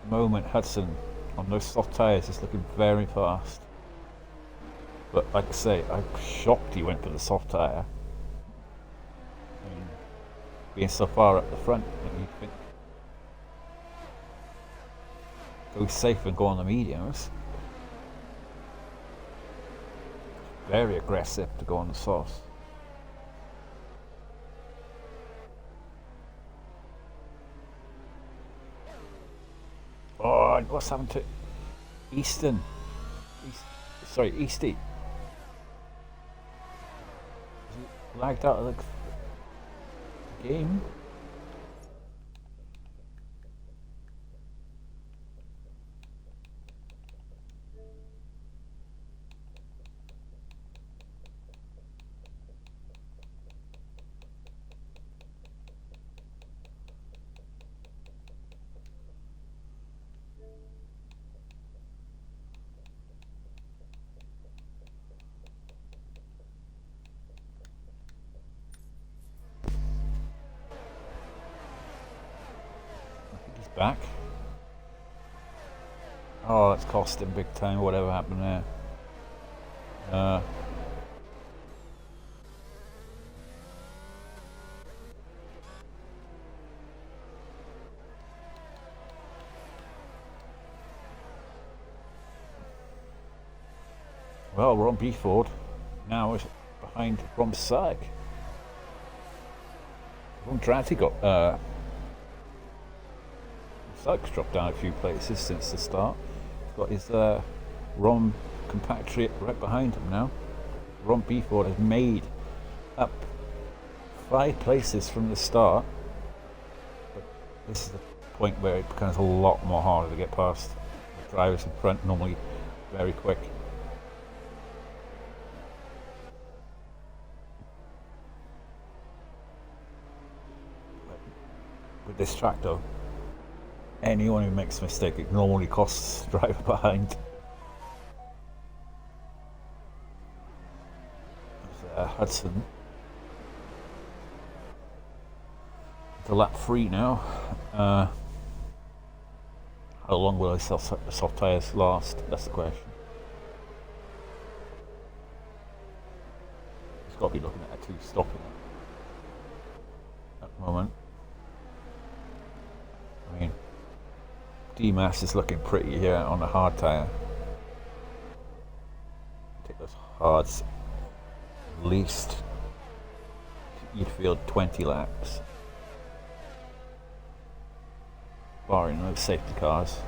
the moment, Hudson on those soft tyres is looking very fast. But like I say, I'm shocked he went for the soft tyre. I mean, being so far up the front, you'd think go safe and go on the mediums. Very aggressive to go on the softs. Oh, what's happened to Easton? Easty. He lagged out of the game. Back. Oh, that's cost him big time, whatever happened there. Well, Ron Beeford now is behind Ron Sag. Ron Dratty got Sykes dropped down a few places since the start. He's got his Ron compatriot right behind him now. Ron Beeford has made up 5 places from the start. But this is the point where it becomes a lot more harder to get past. The drivers in front normally very quick. With this track though, anyone who makes a mistake, it normally costs the driver behind. There's Hudson. To lap 3 now. How long will his soft tyres last? That's the question. He's got to be looking at a 2 stopping at the moment. I mean, D-Mass is looking pretty here on the hard tyre. Take those hards. At least you'd field 20 laps. Barring those safety cars.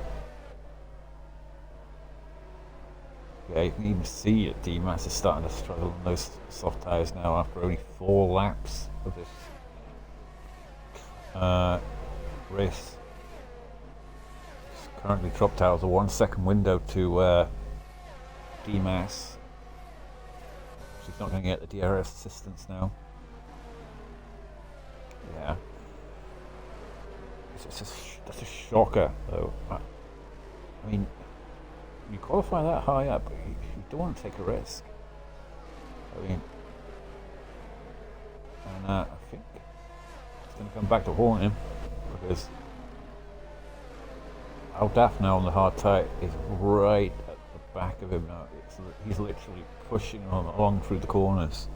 Yeah, you can even see that D-Mass is starting to struggle on those soft tyres now after only 4 laps of this race. Currently dropped out of the 1 second window to D-Mass. he's not going to get the DRS assistance now. Yeah. That's a shocker, though. I mean, you qualify that high up, you don't want to take a risk. I mean, and I think it's going to come back to haunt him, because Aldaf now on the hard tyre is right at the back of him now. He's literally pushing on along through the corners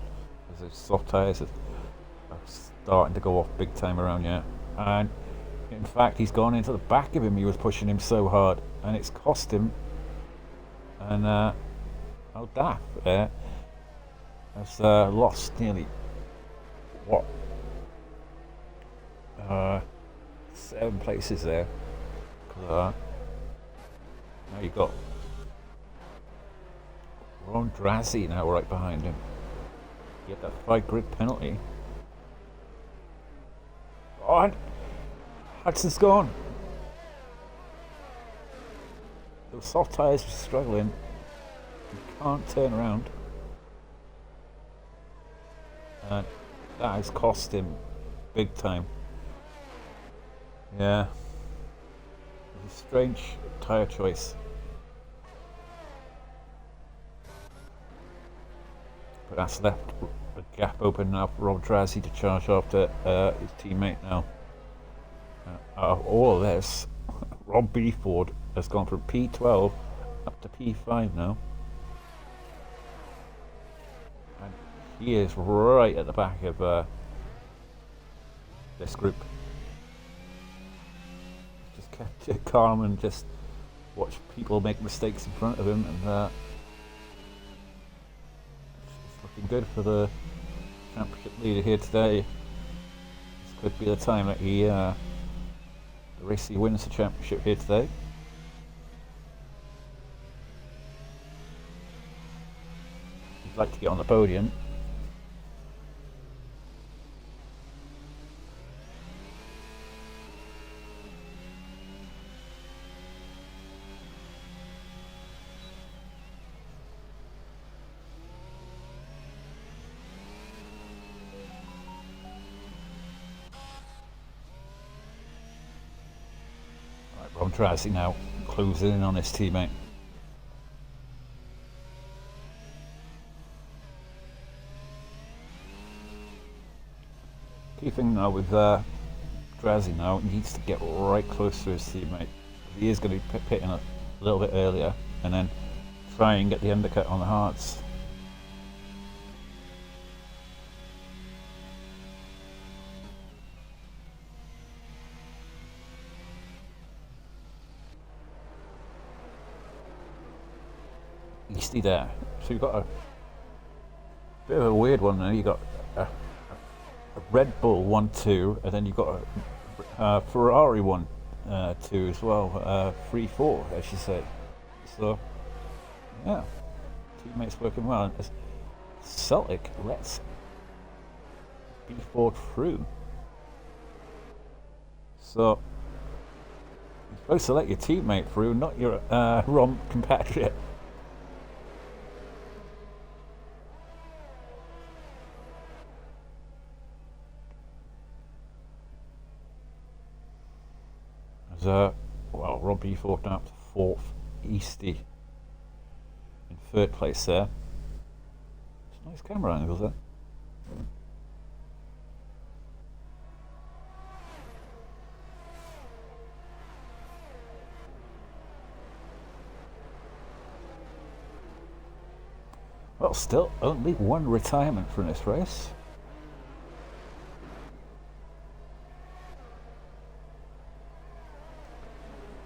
as those soft tyres are starting to go off big time around here. And in fact, he's gone into the back of him. He was pushing him so hard, and it's cost him. And Aldaf there has lost nearly what 7 places there. Now you've got Ron Drassi now right behind him. Get that 5 grid penalty. Oh, and Hudson's gone. Those soft tyres were struggling. You can't turn around. And that has cost him big time. Yeah. It's a strange tyre choice. But that's left a gap open now for Rob Drassi to charge after his teammate now. Out of all of this, Rob Beeford has gone from P12 up to P5 now. And he is right at the back of this group. Just kept it calm and just watch people make mistakes in front of him, and it's looking good for the championship leader here today. This could be the time that he the race he wins the championship here today. He'd like to get on the podium. Ron Drassi now closing in on his teammate. Key thing now with Drassi now, needs to get right close to his teammate. He is going to be pitting a little bit earlier, and then try and get the undercut on the hards. Easty there. So you've got a bit of a weird one there. You've got a Red Bull 1-2, and then you've got a Ferrari 1-2 as well. 3-4, I should say. So, yeah, teammates working well. And Celtic lets Beeford through. So, you're supposed to let your teammate through, not your Rom compatriot. Well, Rob Beeford now up to 4th, Easty in 3rd place there. It's a nice camera angles there. Well, still only one retirement from this race.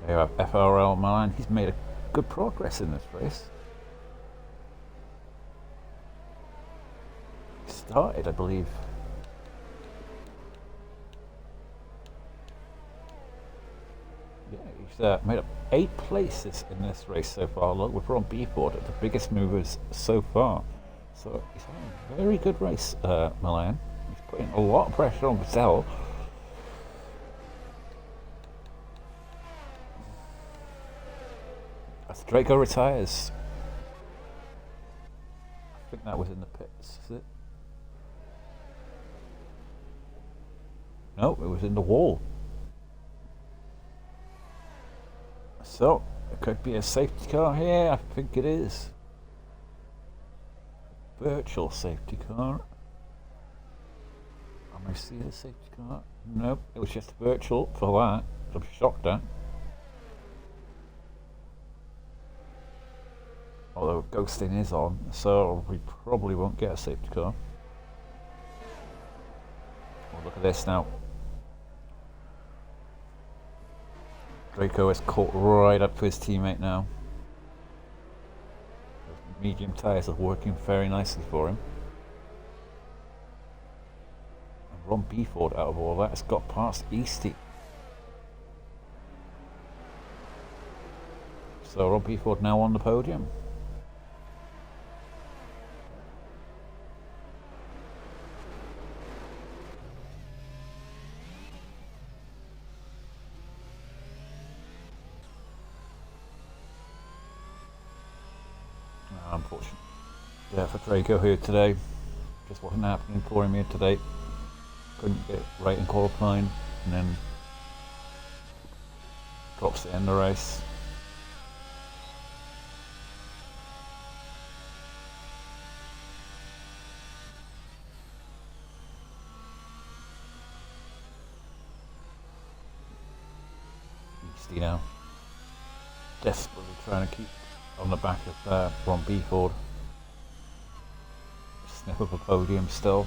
There you have FRL Milan. He's made a good progress in this race. He started, I believe, yeah, he's made up 8 places in this race so far, along with Ron Beeford at the biggest movers so far. So he's having a very good race, Milan. He's putting a lot of pressure on Vettel. As Draco retires, I think that was in the pits, is it? No, it was in the wall. So, it could be a safety car here. I think it is. Virtual safety car. Am I seeing a safety car? Nope, it was just virtual for that. I'm shocked at. Although ghosting is on, so we probably won't get a safety car. Oh, look at this now. Draco is caught right up to his teammate now. Those medium tyres are working very nicely for him. And Ron Beeford, out of all that, has got past Eastie. So Ron Beeford now on the podium. Unfortunate. Yeah, for Draco here today. Just wasn't happening for him here today. Couldn't get right in qualifying and then drops it in the race. Easty now. Desperately trying to keep on the back of Ron Beeford. Sniff of a podium still.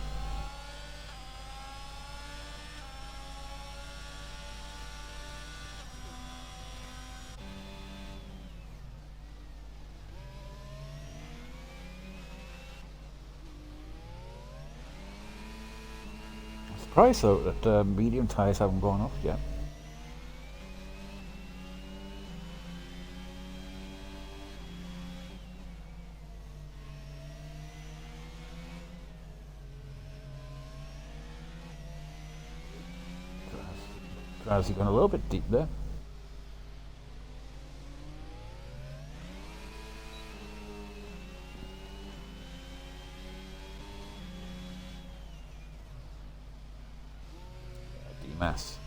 I'm surprised though that medium tyres haven't gone off yet. Drowsy gone a little bit deep there. D-Mass.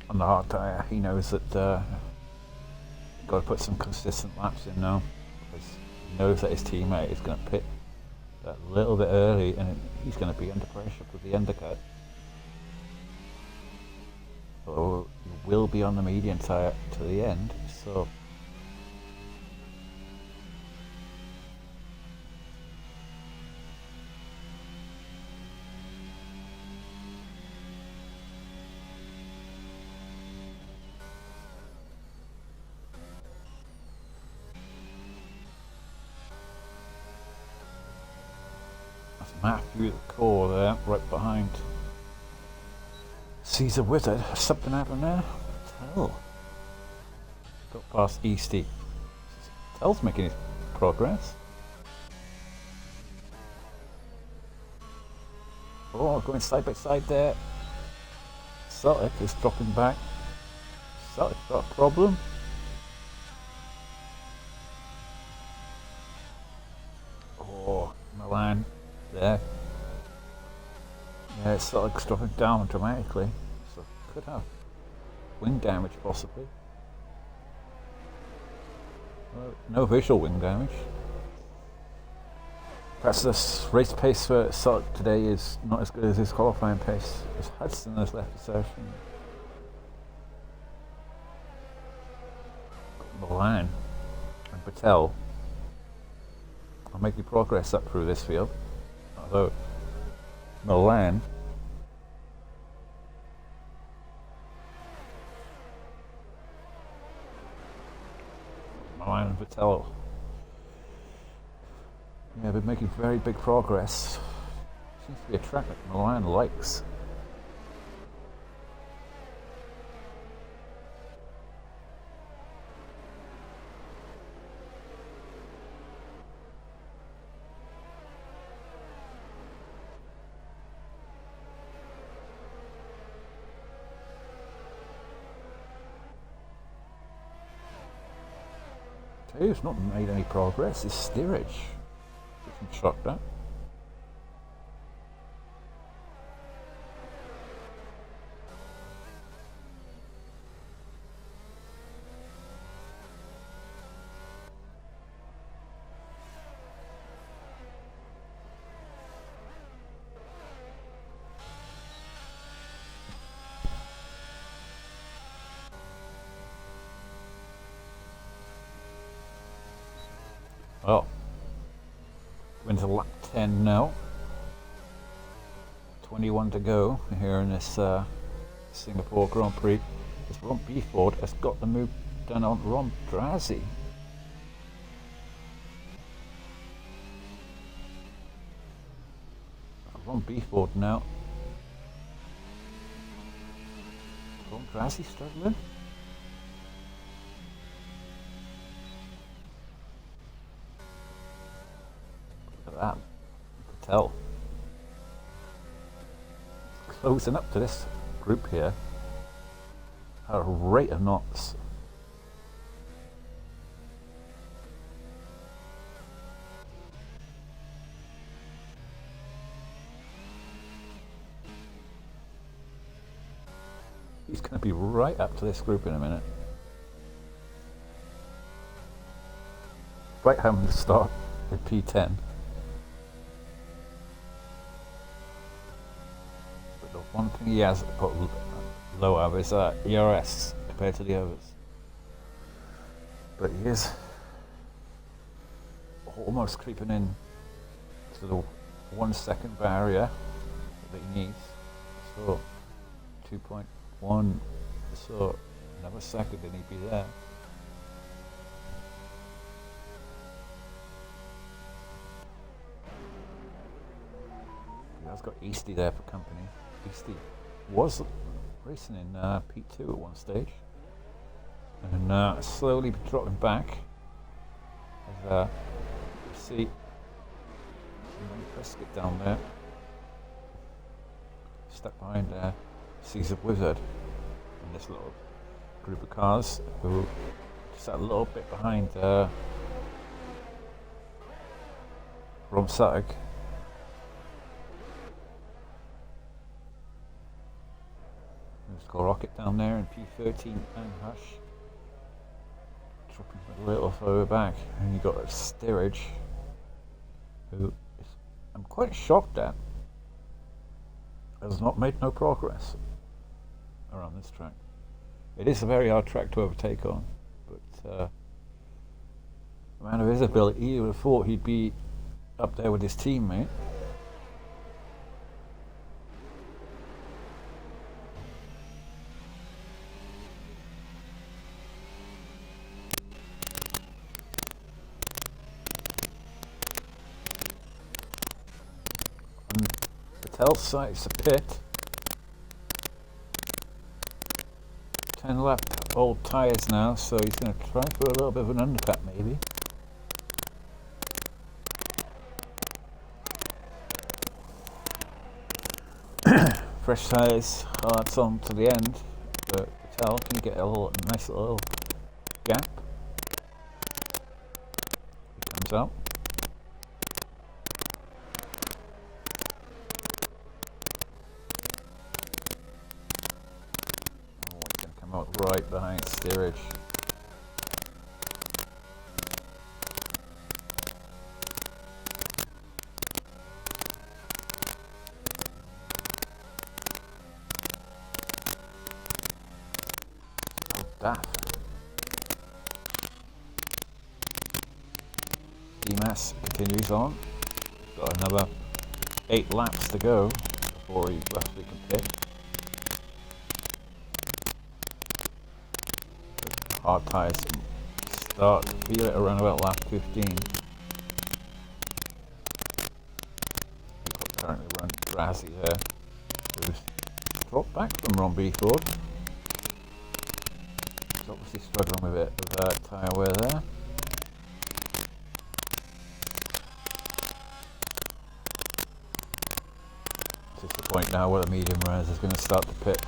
On the hard tyre, he knows that got to put some consistent laps in now, because he knows that his teammate is going to pit a little bit early and he's going to be under pressure for the undercut. So he will be on the medium tyre to the end, so Matthew the core there, right behind Caesar Wizard. Something happened there? Tell. Got past Eastie. Tell's making his progress. Oh, going side by side there. Celtic is dropping back. Celtic got a problem. Oh, Milan. There. Yeah, it's sort of dropping down dramatically, so could have wing damage possibly. Well, no visual wing damage. Perhaps this race pace for Celtic today is not as good as his qualifying pace, as Hudson has left the session. Milan and Patel are making progress up through this field. Although Milan and Vettel, yeah, been making very big progress. Seems to be a track that Milan likes. Tell you who's not made any progress is steerage, which I'm shocked at. Well, we're into lap 10 now. 21 to go here in this Singapore Grand Prix. This Ron Beeford has got the move done on Ron Drazzy. Ron Beeford now. Ron Drazzy struggling. That you could tell. Closing up to this group here at a rate of knots. He's going to be right up to this group in a minute. Right having to start with P10. One thing he has put low of is ERS compared to the others. But he is almost creeping in to the 1 second barrier that he needs. So 2.1, so another second and he'd be there. He has got Easty there for company. Easty was racing in P2 at one stage and slowly dropping back as you see Prescott down there stuck behind Caesar Wizard and this little group of cars who sat a little bit behind Ron Suttig. There's got Rocket down there in P13 and Hush. Dropping a little further back. And you got Steerage, who is, I'm quite shocked at, has not made no progress around this track. It is a very hard track to overtake on, but a man of his ability, you would have thought he'd be up there with his teammate. Patel's sides the pit. 10 lap old tyres now, so he's going to try for a little bit of an undercut maybe. Fresh tyres, hard on to the end, but Patel can get a nice little gap. He comes out. Right behind Steerage. Oh, daft. DMAS continues on. Got another 8 laps to go before he roughly can pit. Hard tyres start to feel it around about lap 15. We've got currently run Razzie there, who's dropped back from Ron Beeford. He's obviously struggling with it with tyre wear there. This is the point now where the medium res is going to start to pit.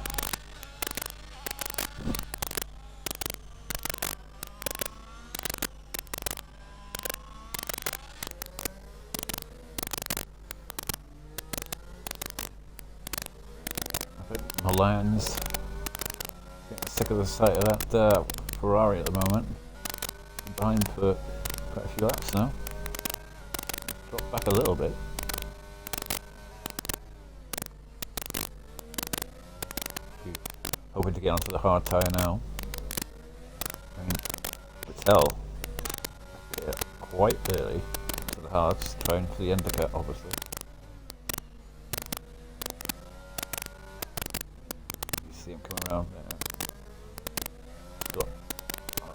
lands. Getting sick of the sight of that Ferrari at the moment. I'm behind for quite a few laps now. Dropped back a little bit. Hoping to get onto the hard tyre now. I mean, Patel quite early to the hards, trying for the undercut, obviously. You see him coming around there. Got a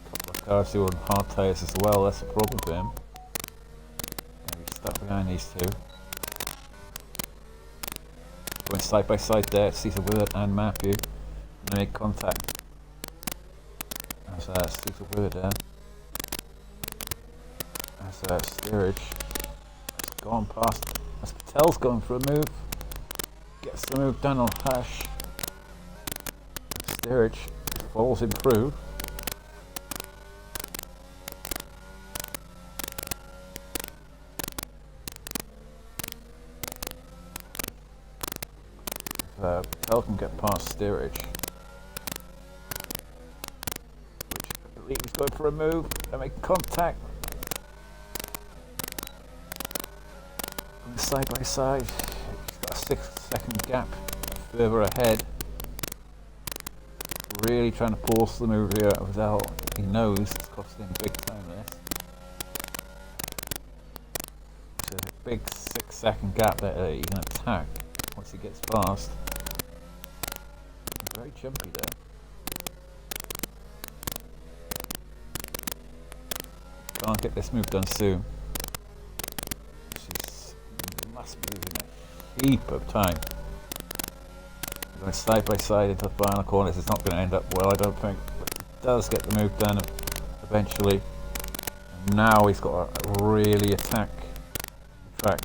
couple of cars who are on hard tyres as well, that's a problem for him. Gonna be stuck behind these two. Going side by side there, Cesar Willard and Matthew. And they make contact. That's Cesar Willard there. That's Steerage. It's gone past. As Patel's going for a move. Gets the move done on Hash. Steerage follows him through. Patel can get past Steerage, which I believe he's going for a move. They make contact. Going side by side. He's got a 6-second gap further ahead. Really trying to force the move here without he knows it's costing him big time this. So there's a big 6-second gap there that he can attack once he gets past. Very jumpy there. Can't get this move done soon. She must be losing a heap of time. Going side by side into the final corners. It's not going to end up well, I don't think. But he does get the move done eventually. And now he's got to really attack the track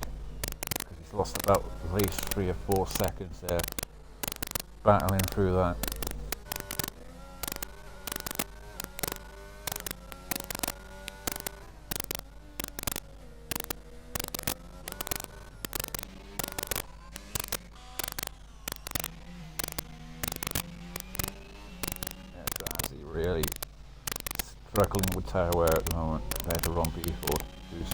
because he's lost about at least 3 or 4 seconds there. Battling through that. He's really struggling with tyre wear at the moment compared to Ron Beeford, who's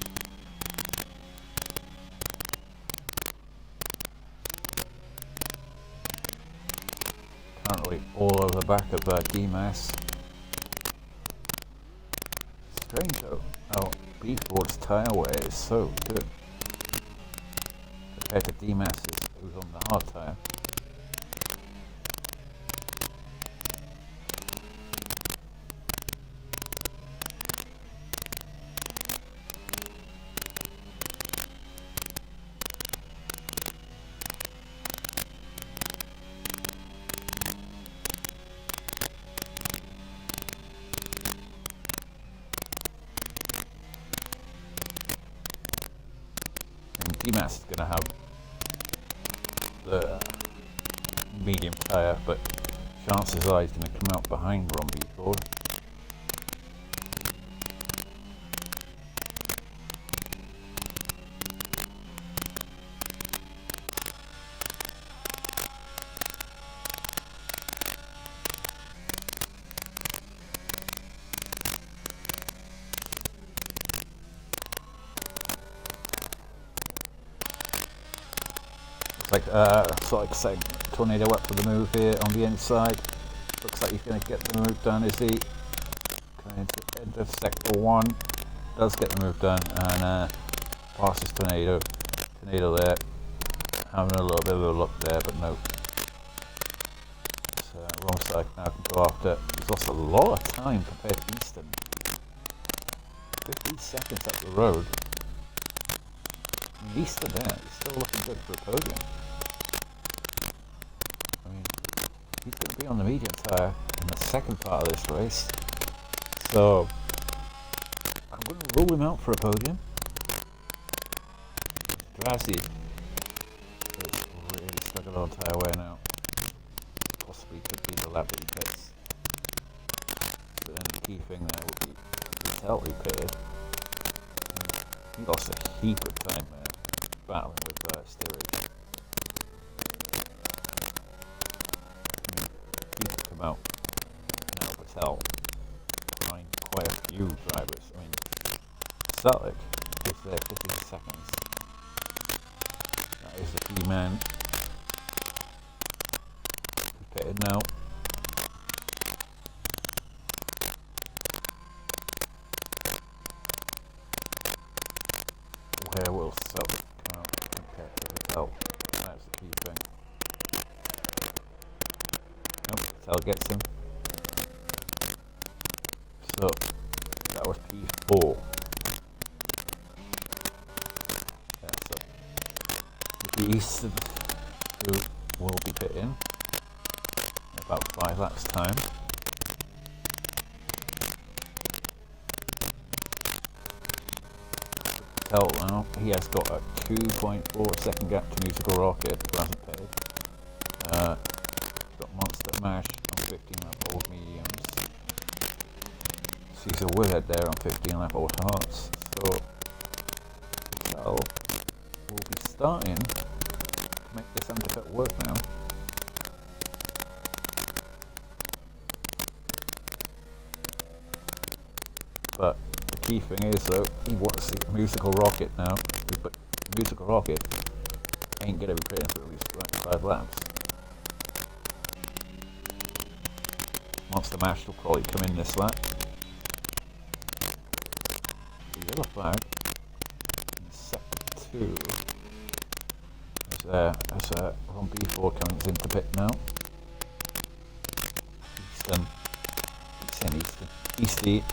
currently all over the back of Demas. Strange though how Beeford's tyre wear is so good compared to Demas's, who's on the hard tyre. Demas is going to have the medium tyre, but chances are he's going to come out behind Ron Beeford. Sort of saying Tornado up for the move here on the inside. Looks like he's going to get the move done, is he? Coming into sector 1. Does get the move done and passes Tornado. Tornado there. Having a little bit of a look there, but no. So wrong side now can go after. He's lost a lot of time compared to Easton. 15 seconds up the road. I mean, Easton there, he's still looking good for a podium. He's going to be on the medium tyre in the second part of this race, so I'm going to rule him out for a podium. Drassi is really struggling on tyre wear now. Possibly could be the lap that he pits. But then the key thing there would be Patel who pitted. He lost a heap of time there, battling with Steerage. come out. Now Patel behind quite a few drivers. I mean, Sulik is there 15 seconds. That is the key man. He pitted now. Where will Sulik come out compared to Patel? That's the key thing. Nope, Patel gets him. So that was P4. Yeah, so the East who will be pitting in about 5 laps time. Patel now, he has got a 2.4 second gap to Musical Rocket, who hasn't pitted. Got Monster Mash on 15 lap old mediums. Caesar Willard there on 15 lap old hearts. So Patel will be starting to make this undercut work now. But the key thing is though, he wants the Musical Rocket now. But Musical Rocket ain't gonna be pitting for at least 5 laps. Monster Mash will probably come in this lap. The yellow flag in sector 2 as Ron B4 coming into pit now. Easty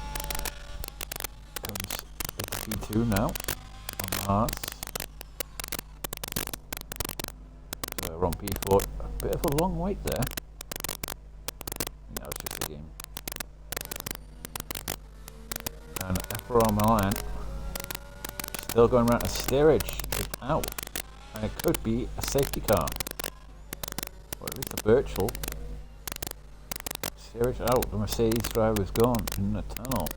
comes into P2 now on the hearts. So Ron B4, a bit of a long wait there. That was just a game. And Efron Milan still going around. A steerage is out, and it could be a safety car, or at least a virtual steerage out. The Mercedes driver is gone in the tunnel.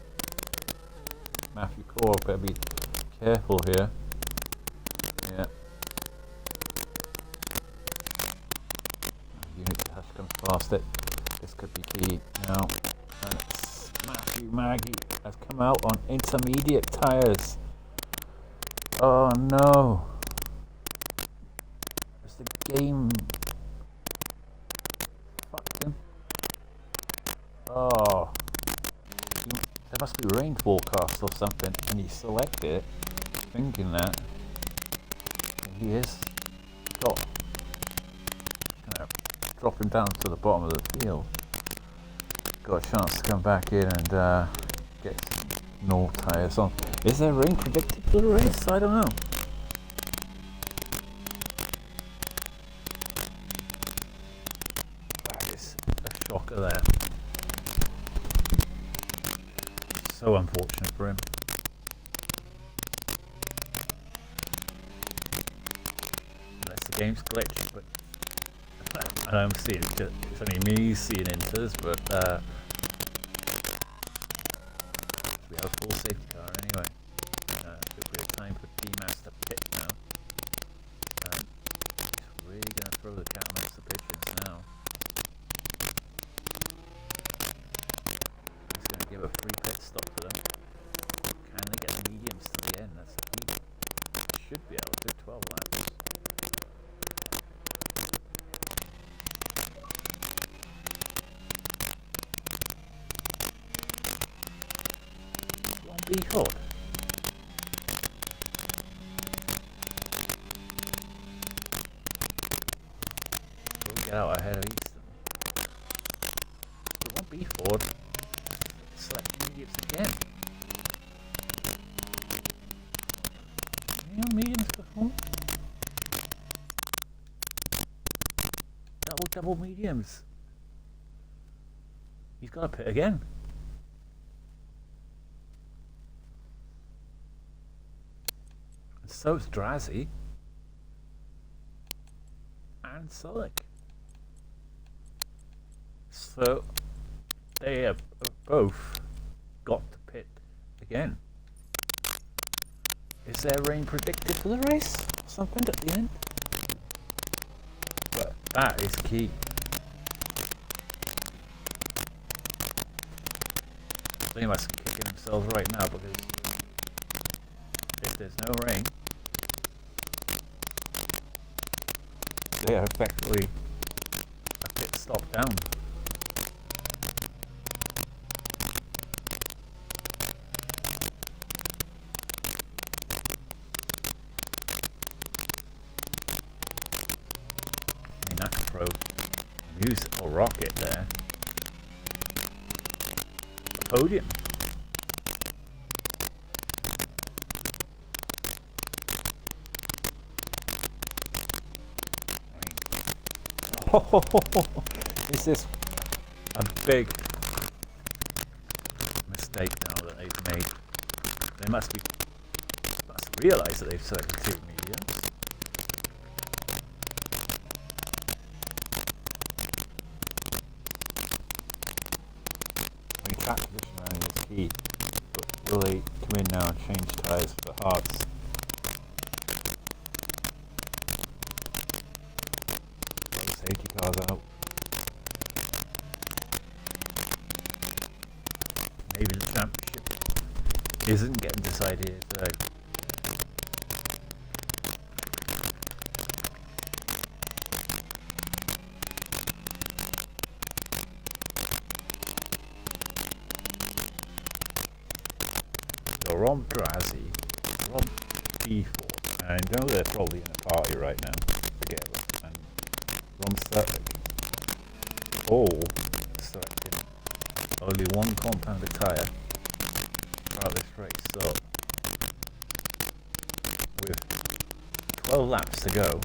Matthew Core better be careful here. Yeah. Unit has to come past it. This could be key now. And it's Matthew Maggie has come out on intermediate tyres. Oh no. Is the game fucked him? Oh. There must be rain forecast or something, and he selected it thinking that. And he is got drop him down to the bottom of the field. Got a chance to come back in and get no tyres on. Is there rain predicted for the race? I don't know. That is a shocker there. So unfortunate for him. Unless the game's glitchy, but I don't see it. It's only me seeing inters, but we have a full safety car anyway. If we have time for D-Master pit now, he's really going to throw the cat amongst the pigeons now. He's going to give a free pit stop to them. Can they get the mediums to the end? That's the key. Should be able to do 12 laps. Be hot. We'll get out ahead of Easton. It won't be Ford. Select mediums again. Any on mediums before? Double mediums. He's got to pit again. So is Drazi and Sulik. So they have both got to pit again. Is there rain predicted for the race? Something at the end? But that is key. They must be kicking themselves right now because if there's no rain, they are effectively a pit stop down. I mean, I could throw a musical rocket there. A podium. Is this a big mistake now that they've made? They must realise that they've selected two media. I mean, track positioning is key, but will they come in now and change tyres for the hards? Safety cars out. Maybe the championship isn't getting decided here today. So Rom Drazi, Rom P4, I know they're probably in a party right now together. Ron Sturtlick all selected only one compounded tyre throughout this race, so with 12 laps to go,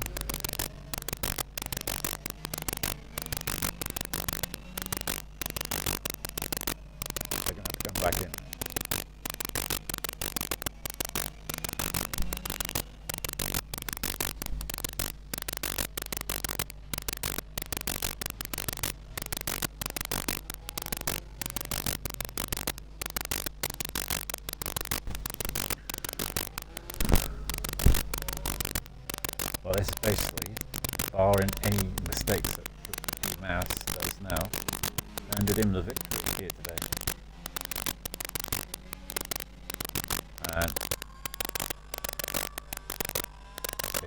they're going to have to come back in. Well, this is basically, barring any mistakes that Mass does now, landed him the victory here today. And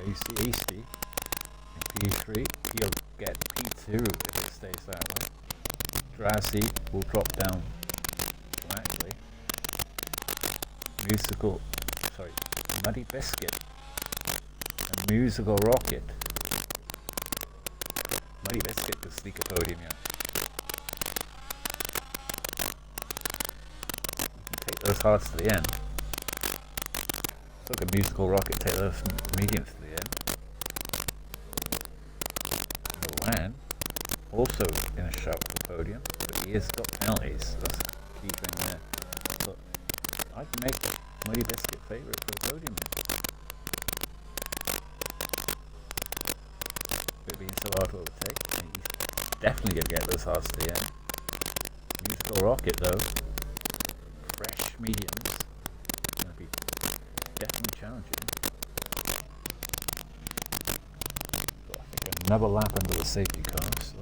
Easty in P3, he'll get P2 if it stays that way. Drassi will drop down dramatically. Muddy Biscuit and Musical Rocket. Muddy Biscuit could sneak a podium, yeah. Take those hards to the end. So could Musical Rocket take those mediums to the end. Milan also in a shout for podium, but he has got penalties. That's the key thing there. But I can make Muddy Biscuit favourite for the podium here. It being so hard to overtake, he's definitely going to get those hards to the end. Musical Rocket though, fresh mediums, going to be definitely challenging. So I think another lap under the safety car. So.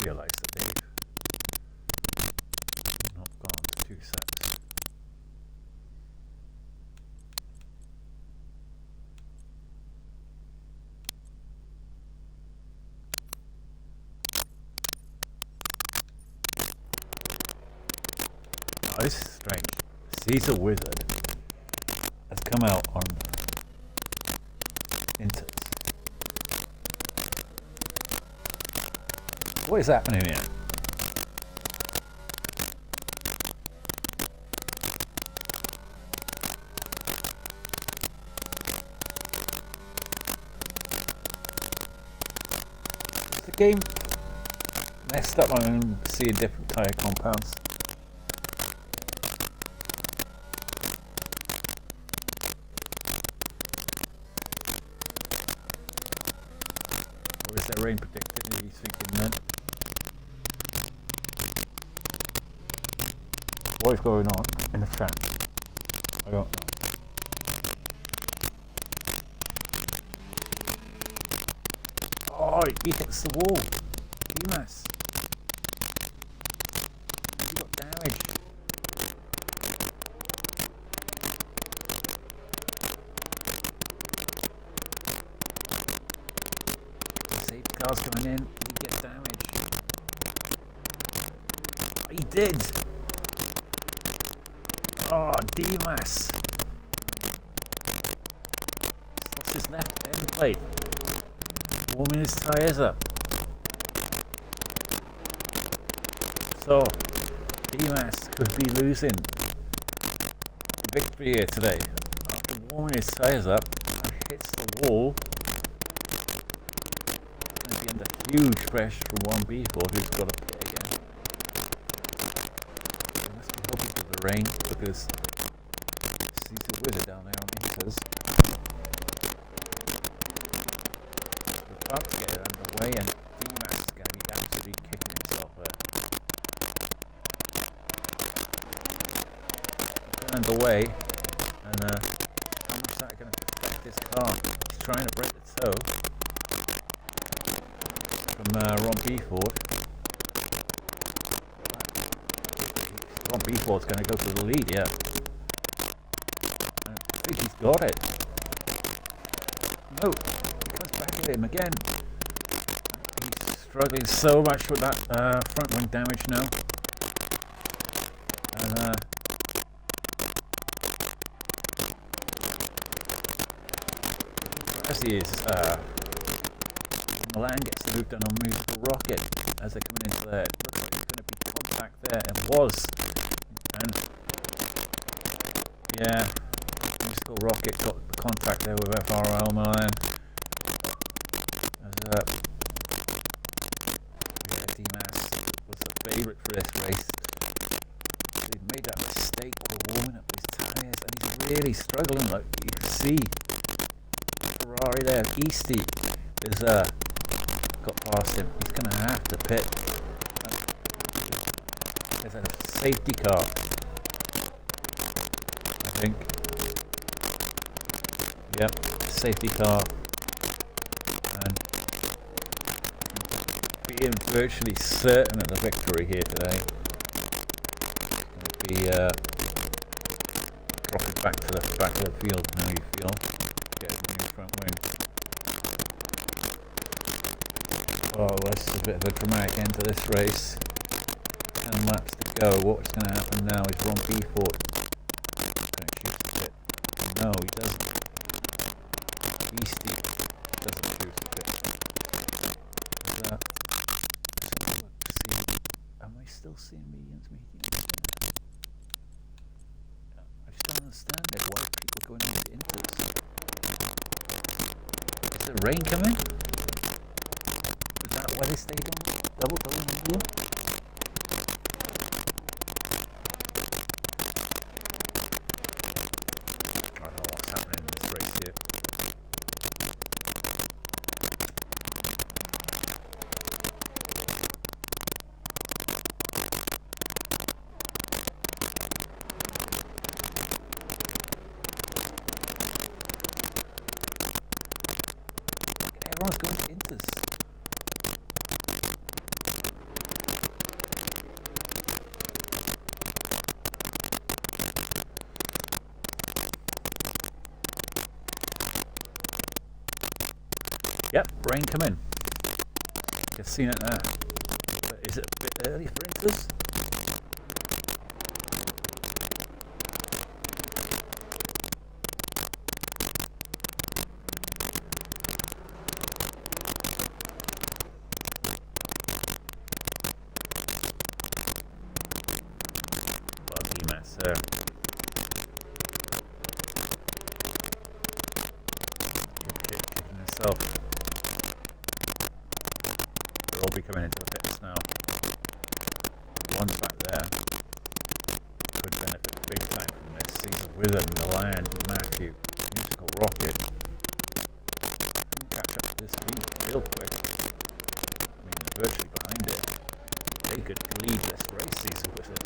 Realise that they've not gone to 2 sets. Oh, this is strange. Caesar Wizard has come out on Inters. What is happening here? Is the game messed up? I'm seeing different tyre compounds. is there rain predicted? He's thinking then. What is going on in the chat? I don't know. Oh, he hits the wall. UMass. He got damaged. Safety car's coming in. He gets damaged. He did. Oh, DMAS. Lost his left end plate. Warming his tyres up. So, DMAS could be losing victory here today. After warming his tyres up and hits the wall. It's going to be under huge pressure from 1B4 who's got to pit again. They must be hoping for the rain because sees the weather down there on Inters. We're about to get it underway and DMAS is going to be absolutely kicking himself underway, and how much is that going to affect this car? He's trying to break the toe from Ron Beeford. Ron Beeford's going to go for the lead, yeah. I think he's got it. No, he comes back at him again. He's struggling so much with that front wing damage now. And as he is, Milan gets moved and moves the rocket as they're coming into there. It looks like there's going to be contact there, and was. And yeah, musical rocket got the contact there with FRL Milan. As DMAS was the favourite for this race. He made that mistake with warming up his tyres, and he's really struggling. Like you can see. Ferrari there, Easty is got past him. He's going to have to pit. There's a safety car, I think. Yep, safety car, and being virtually certain of the victory here today. It's going to be dropping back to the back of the field now. You feel. Front wing. Oh, well, this is a bit of a dramatic end to this race. 10 laps to go. What's going to happen now is Ron Beeford going to choose to pit. No, he doesn't. Beastie doesn't choose to pit. Am I still seeing mediums? I just don't understand it. Why are people going into inters? Is the rain coming? Is that why they stayed on double medium? I don't know what's happening in this race here. Everyone's going to inters. Yep, rain coming. You've seen it now. But is it a bit early for inters? There. Kicking himself. They'll all be coming into the pits now. One's back there. Could benefit big time from this. Caesar Witham, Milan, Matthew, musical rocket. Catch up to this speed real quick. lead this race, Caesar Wizard.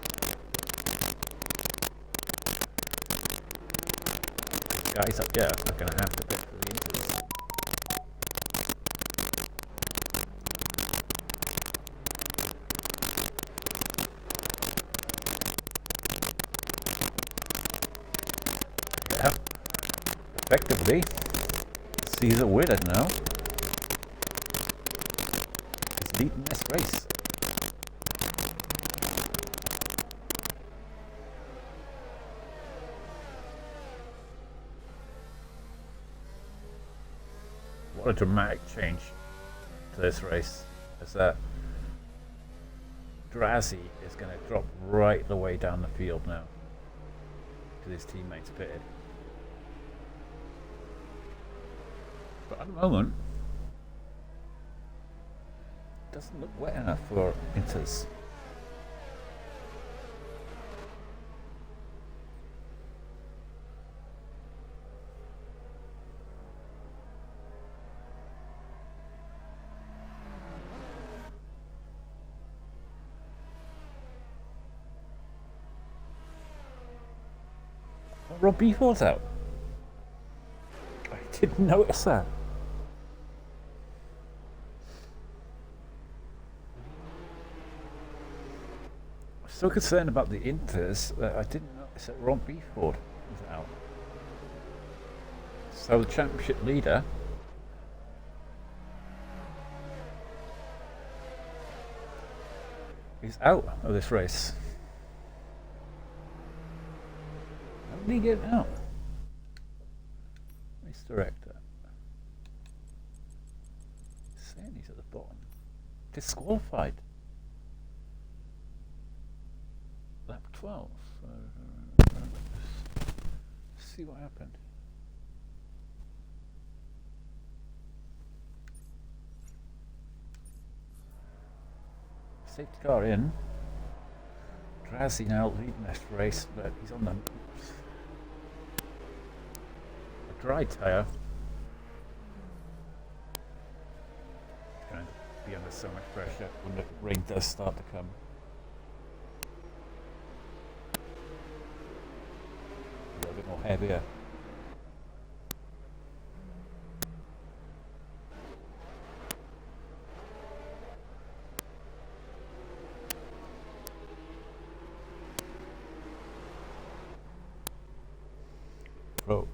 These guys up here are going to have to pit for the inters. Yeah, effectively, Caesar Wizard now is leading this race. What a dramatic change to this race, as that Drazi is going to drop right the way down the field now to his teammates pitted. But at the moment, it doesn't look wet enough for inters. Rob Beeford's out. I didn't notice that. I'm so concerned about the inters that I didn't notice that Rob Beeford was out. So the championship leader is out of this race. How did he get out? Race director. Saying he's at the bottom. Disqualified. Lap 12. Let's see what happened. Safety car in. Drazi now leading this race, but he's on the dry tyre. It's going to be under so much pressure when the rain does start to come. A little bit more heavier. So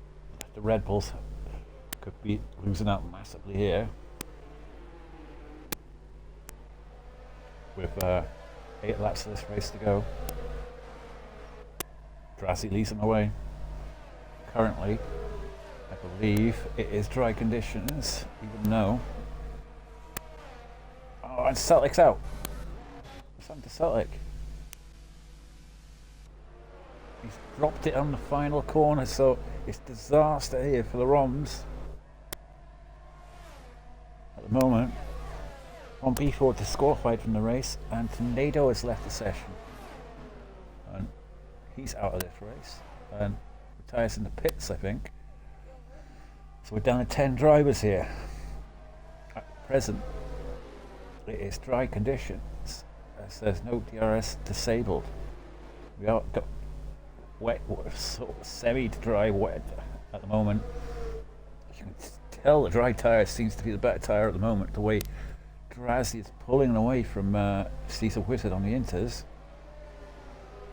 the Red Bulls could be losing out massively here with 8 laps of this race to go. Drazi leads them away. Currently, I believe it is dry conditions, even though. Oh, and Celtic's out. What's happened to Celtic? He's dropped it on the final corner, so it's disaster here for the Roms. At the moment, Ron Beeford disqualified from the race, and Tornado has left the session. And he's out of this race and retires in the pits, I think. So we're down to 10 drivers here. At present, it is dry conditions, as there's no DRS disabled. We are got wet, sort of semi-dry wet at the moment. You can tell the dry tyre seems to be the better tyre at the moment, the way Drazi is pulling away from Caesar Wizard on the inters.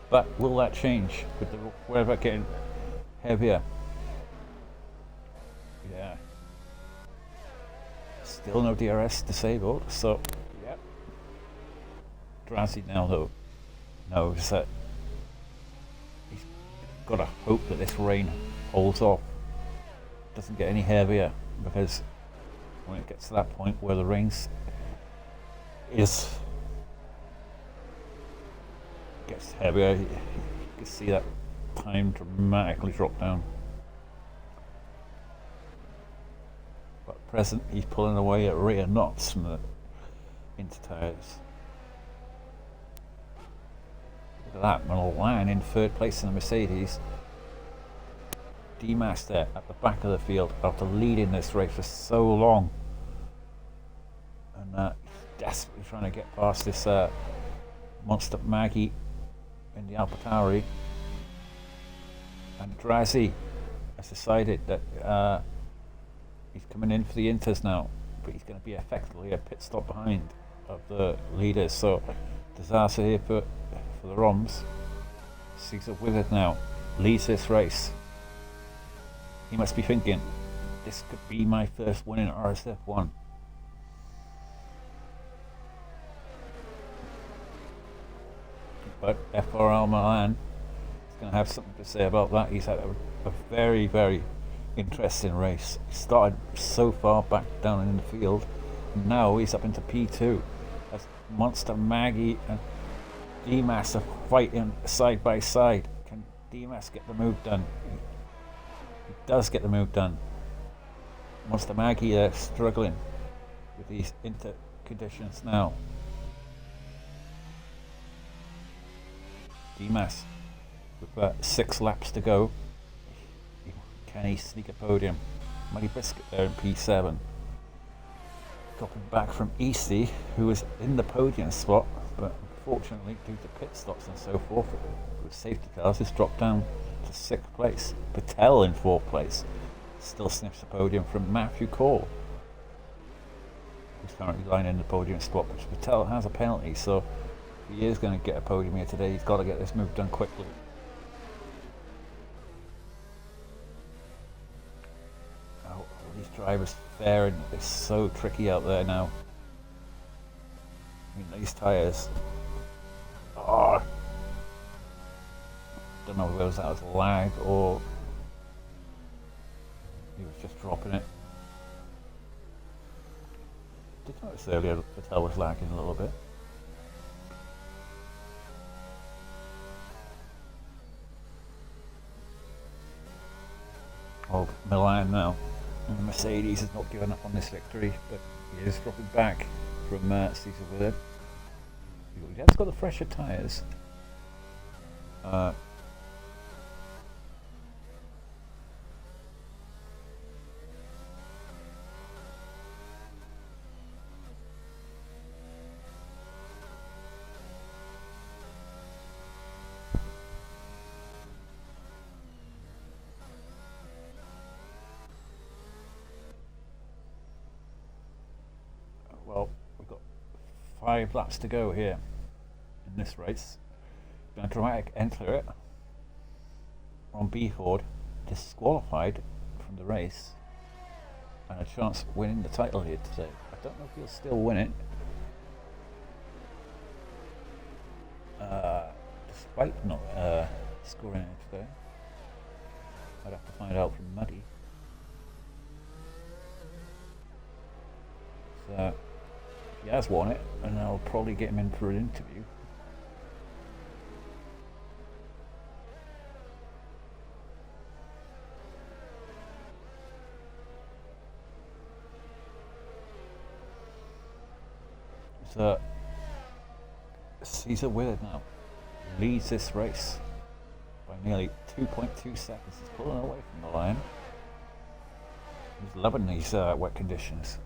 But will that change with the weather getting heavier? Yeah. Still no DRS disabled, so yeah. Drazi now though knows that he's got to hope that this rain holds off, doesn't get any heavier, because when it gets to that point where the rain gets heavier, you can see that time dramatically drop down. But at present, he's pulling away at rear knots from the inter tyres. Look at that, Milan in third place in the Mercedes. D-Master at the back of the field after leading this race for so long. And desperately trying to get past this Monster Maggie in the AlphaTauri, and Drazzy has decided that he's coming in for the Inters now, but he's going to be effectively a pit stop behind of the leaders. So disaster here for the Roms. Caesar Wizard now leads this race. He must be thinking, this could be my first win in RSF1. But FRL Milan is going to have something to say about that. He's had a very, very interesting race. He started so far back down in the field, and now he's up into P2. As Monster Maggie and Demas are fighting side by side. Can Demas get the move done? He does get the move done. Monster Maggie struggling with these inter conditions now. Demas with 6 laps to go. Can he sneak a podium? Muddy Biscuit there in P7. Dropping back from Easty, who was in the podium spot, but unfortunately due to pit stops and so forth with safety cars, has dropped down to 6th place. Patel in 4th place. Still sniffs the podium from Matthew Cole, who's currently lying in the podium spot, which Patel has a penalty, so if he is going to get a podium here today, he's got to get this move done quickly. Oh, these drivers faring, it's so tricky out there now. I mean, these tyres, oh, don't know whether that was lag or he was just dropping it. Did notice earlier that Patel was lagging a little bit. Oh, Milan now. And Mercedes has not given up on this victory, but he is dropping back from Caesar Wizard. He has got the fresher tyres. Well, we've got 5 laps to go here in this race. Been a dramatic entry on B-Ford, disqualified from the race, and a chance of winning the title here today. I don't know if he'll still win it, despite not scoring it today. I'd have to find out from Muddy. So he has won it, and I'll probably get him in for an interview. So Caesar Wizard now leads this race by nearly 2.2 seconds. He's pulling away from the line. He's loving these wet conditions.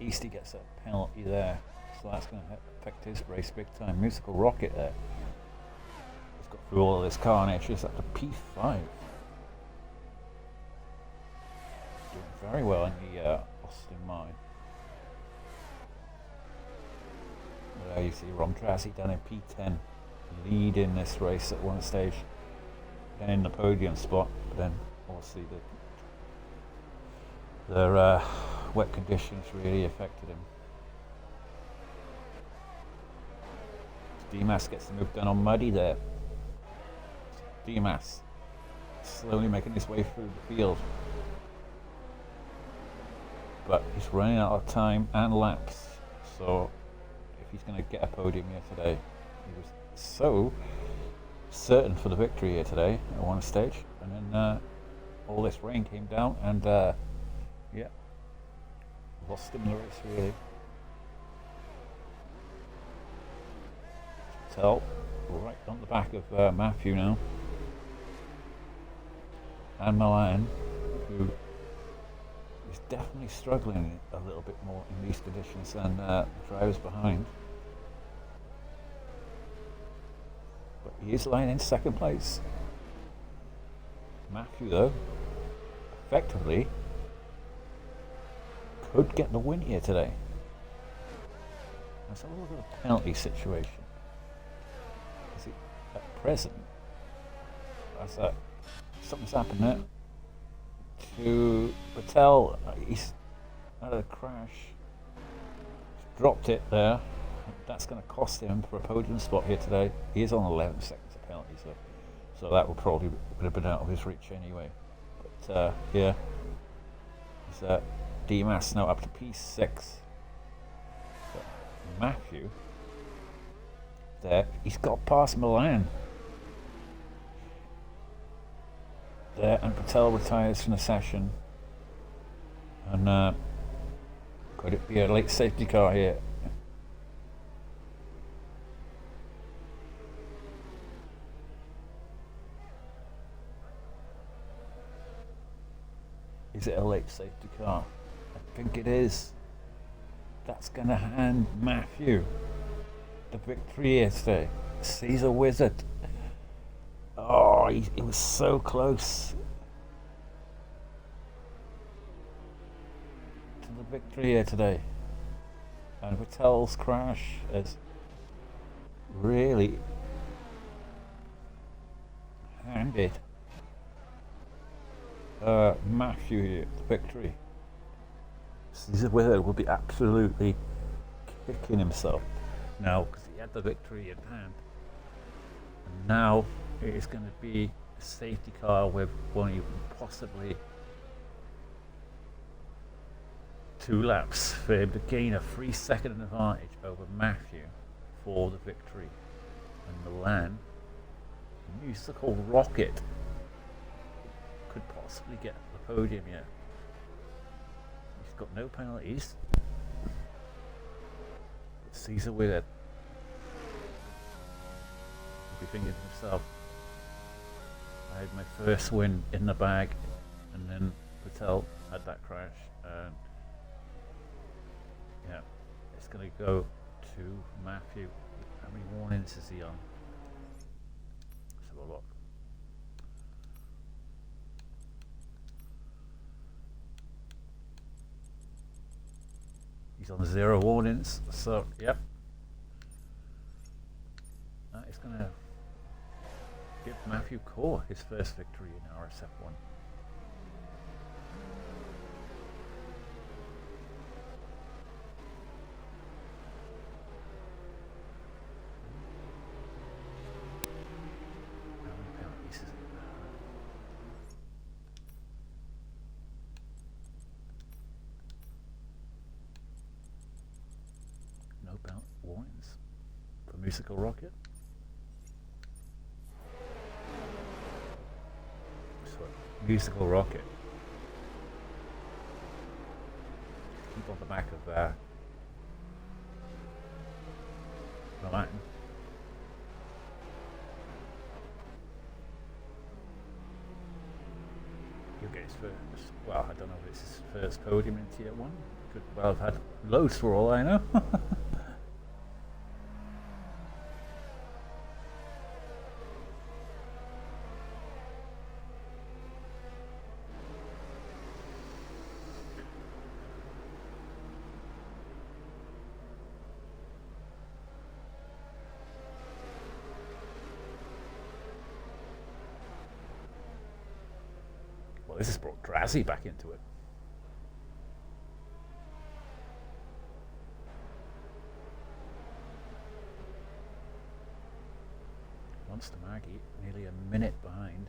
Easty gets a penalty there, so that's going to affect his race big time. Musical Rocket there. He's got through all of this carnage. He's up to P5. Doing very well in the Austin Mine. There you see Rom Tracy down in P10, leading this race at one stage, then in the podium spot, but then obviously their wet conditions really affected him. Demas gets the move done on Muddy there. Demas slowly making his way through the field, but he's running out of time and laps, so if he's going to get a podium here today, he was so certain for the victory here today at one stage, and then all this rain came down and yeah, lost him the race really. Patel right on the back of Matthew now, and Milan. who is definitely struggling a little bit more in these conditions than the drivers behind. But he is lying in second place. Matthew, though, effectively could get the win here today. That's a little bit of a penalty situation. At present, something's happened there to Patel. He's had a crash. He's dropped it there. That's going to cost him for a podium spot here today. He is on 11 seconds of penalty, so that would probably have been out of his reach anyway. But yeah, he's DMAS now up to P6. So Matthew, there, he's got past Milan. There, and Patel retires from the session. And could it be a late safety car here? Is it a late safety car? I think it is. That's going to hand Matthew the victory here today. Caesar Wizard. Oh, he was so close to the victory here today. And Vettel's crash has really handed Matthew here the victory. Caesar Wizard will be absolutely kicking himself now because he had the victory in hand. And now it is going to be a safety car with only possibly 2 laps for him to gain a 3-second advantage over Matthew for the victory. And Milan, the musical rocket, could possibly get the podium yet. He's got no penalties. But Caesar Wizard will be thinking to himself, I had my first win in the bag, and then Patel had that crash, and yeah, it's going to go to Matthew. How many warnings is he on? Let's have a look. He's on 0 warnings, so yep. That is going to give Matthew Core his first victory in RSF1. How many penalties is it? No penalty warnings for Musical Rocket. Musical Rocket. Keep on the back of Milan. He'll get his first. Well, I don't know if it's his first podium in Tier 1. Could well have had loads for all I know. Well, this has brought Drazzy back into it. Monster Maggie, nearly a minute behind.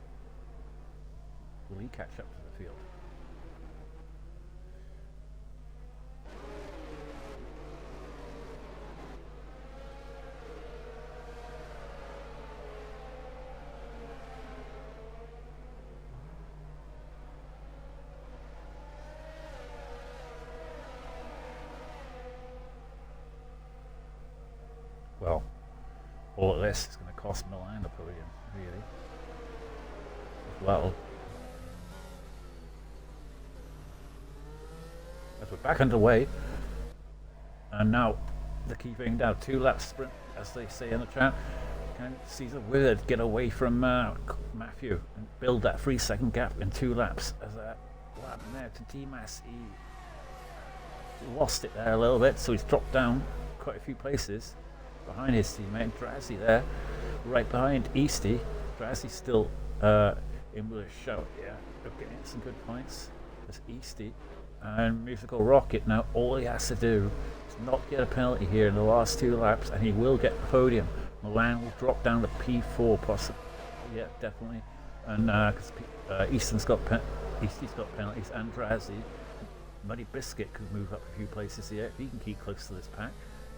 Will he catch up to the field? Well, all of this is going to cost Milan the podium, really. As well. as we're back underway. And now the key thing down, 2 lap sprint, as they say in the chat. Can Caesar Willard get away from Matthew and build that 3-second gap in 2 laps? As what happened there to Dimas? He lost it there a little bit, so he's dropped down quite a few places behind his teammate Drazzy there, right behind Easty. Drazzy's still in with a shout, yeah, getting some good points. There's Easty and Musical Rocket. Now all he has to do is not get a penalty here in the last 2 laps, and he will get the podium. Milan will drop down to P4 possibly, yeah, definitely, and because Easton's got Easty's got penalties, and Drazzy. Muddy Biscuit could move up a few places here if he can keep close to this pack,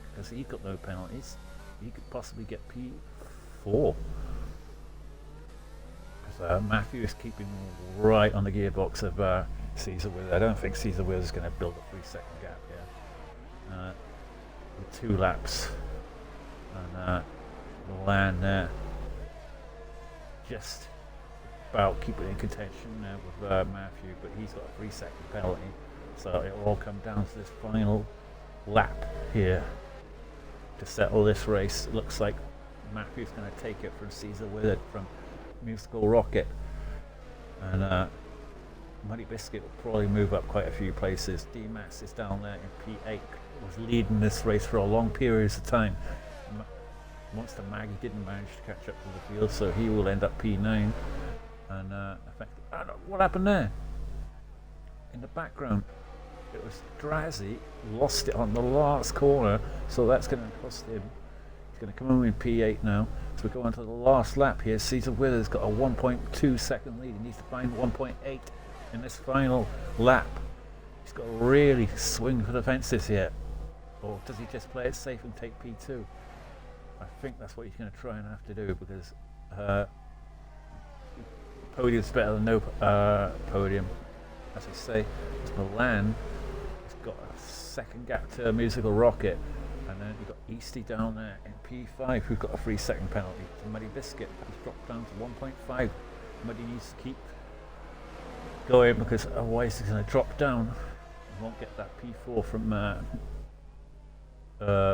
because he's got no penalties. He could possibly get P4. Because Matthew is keeping right on the gearbox of Caesar Willard. I don't think Caesar Willard is going to build a 3-second gap here. With 2 laps. And Milan there. Just about keeping in contention now with Matthew, but he's got a 3-second penalty. So it will all come down to this final lap here to settle this race. It looks like Matthew's going to take it from Caesar Willard from Musical Rocket, and Muddy Biscuit will probably move up quite a few places. D-Mass is down there in P8, was leading this race for a long periods of time. Monster Maggie didn't manage to catch up to the field, so he will end up P9. And what happened there? In the background, it was Drazzy, lost it on the last corner, so that's going to cost him. He's going to come home in P8 now. So we go on to the last lap here. Caesar Willard's got a 1.2 second lead. He needs to find 1.8 in this final lap. He's got to really swing for the fences here. Or does he just play it safe and take P2? I think that's what he's going to try and have to do, because podium's better than no podium. As I say, Milan has got a second gap to Musical Rocket, and then you've got Easty down there in P5 who's got a 3-second penalty to Muddy Biscuit. He's dropped down to 1.5. Muddy needs to keep going, because otherwise he's going to drop down. He won't get that P4 from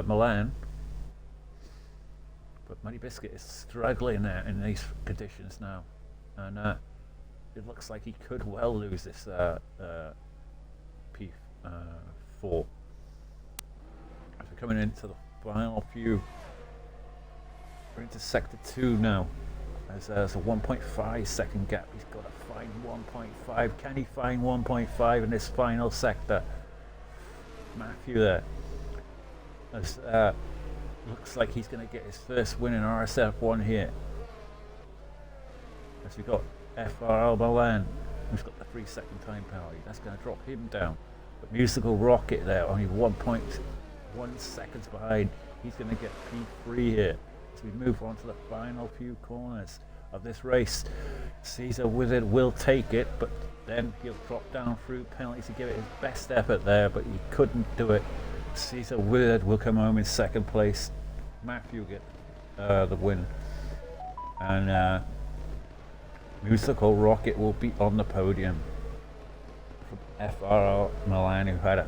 Milan. But Muddy Biscuit is struggling there in these conditions now, and it looks like he could well lose this P4. As we're coming into the final few, we're into sector 2 now. There's a 1.5 second gap. He's got to find 1.5. Can he find 1.5 in this final sector? Matthew there. As, looks like he's going to get his first win in RSF1 here. As we've got FRL Milan, who's got the 3-second time penalty. That's going to drop him down. But Musical Rocket there, only 1.1 seconds behind. He's going to get P3 here. As we move on to the final few corners of this race. Caesar Wizard will take it, but then he'll drop down through penalties to give it his best effort there, but he couldn't do it. Caesar Wizard will come home in second place. Matthew get the win. And Musical Rocket will be on the podium from FRL Milan, who had a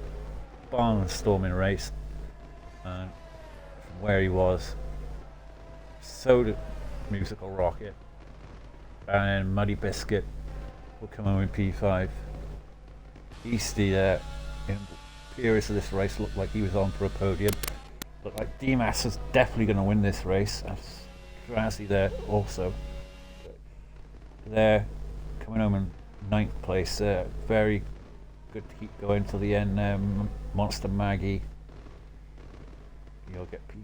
barnstorming race, and from where he was, so did Musical Rocket, and Muddy Biscuit will come home in P5. Easty there in periods of this race looked like he was on for a podium, but like D-Mass is definitely going to win this race. Drazzy there also. They're coming home in 9th place. Very good to keep going till the end. Monster Maggie, you'll get P9.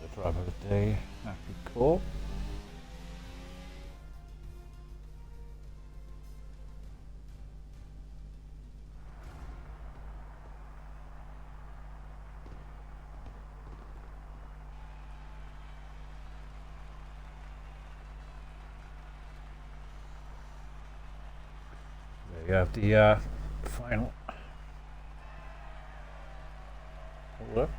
The driver of the day, Matthew Cole. You have the final. Hold up.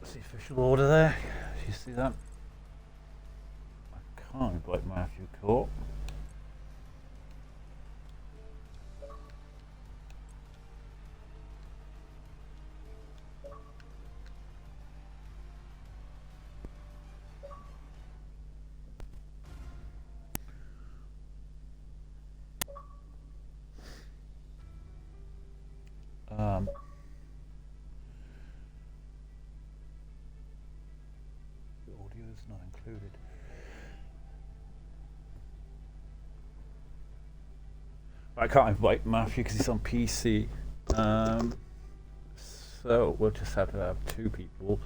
That's the official order there. You see that? I can't invite Matthew Court. The audio is not included. I can't invite Matthew because he's on PC. So we'll just have to have two people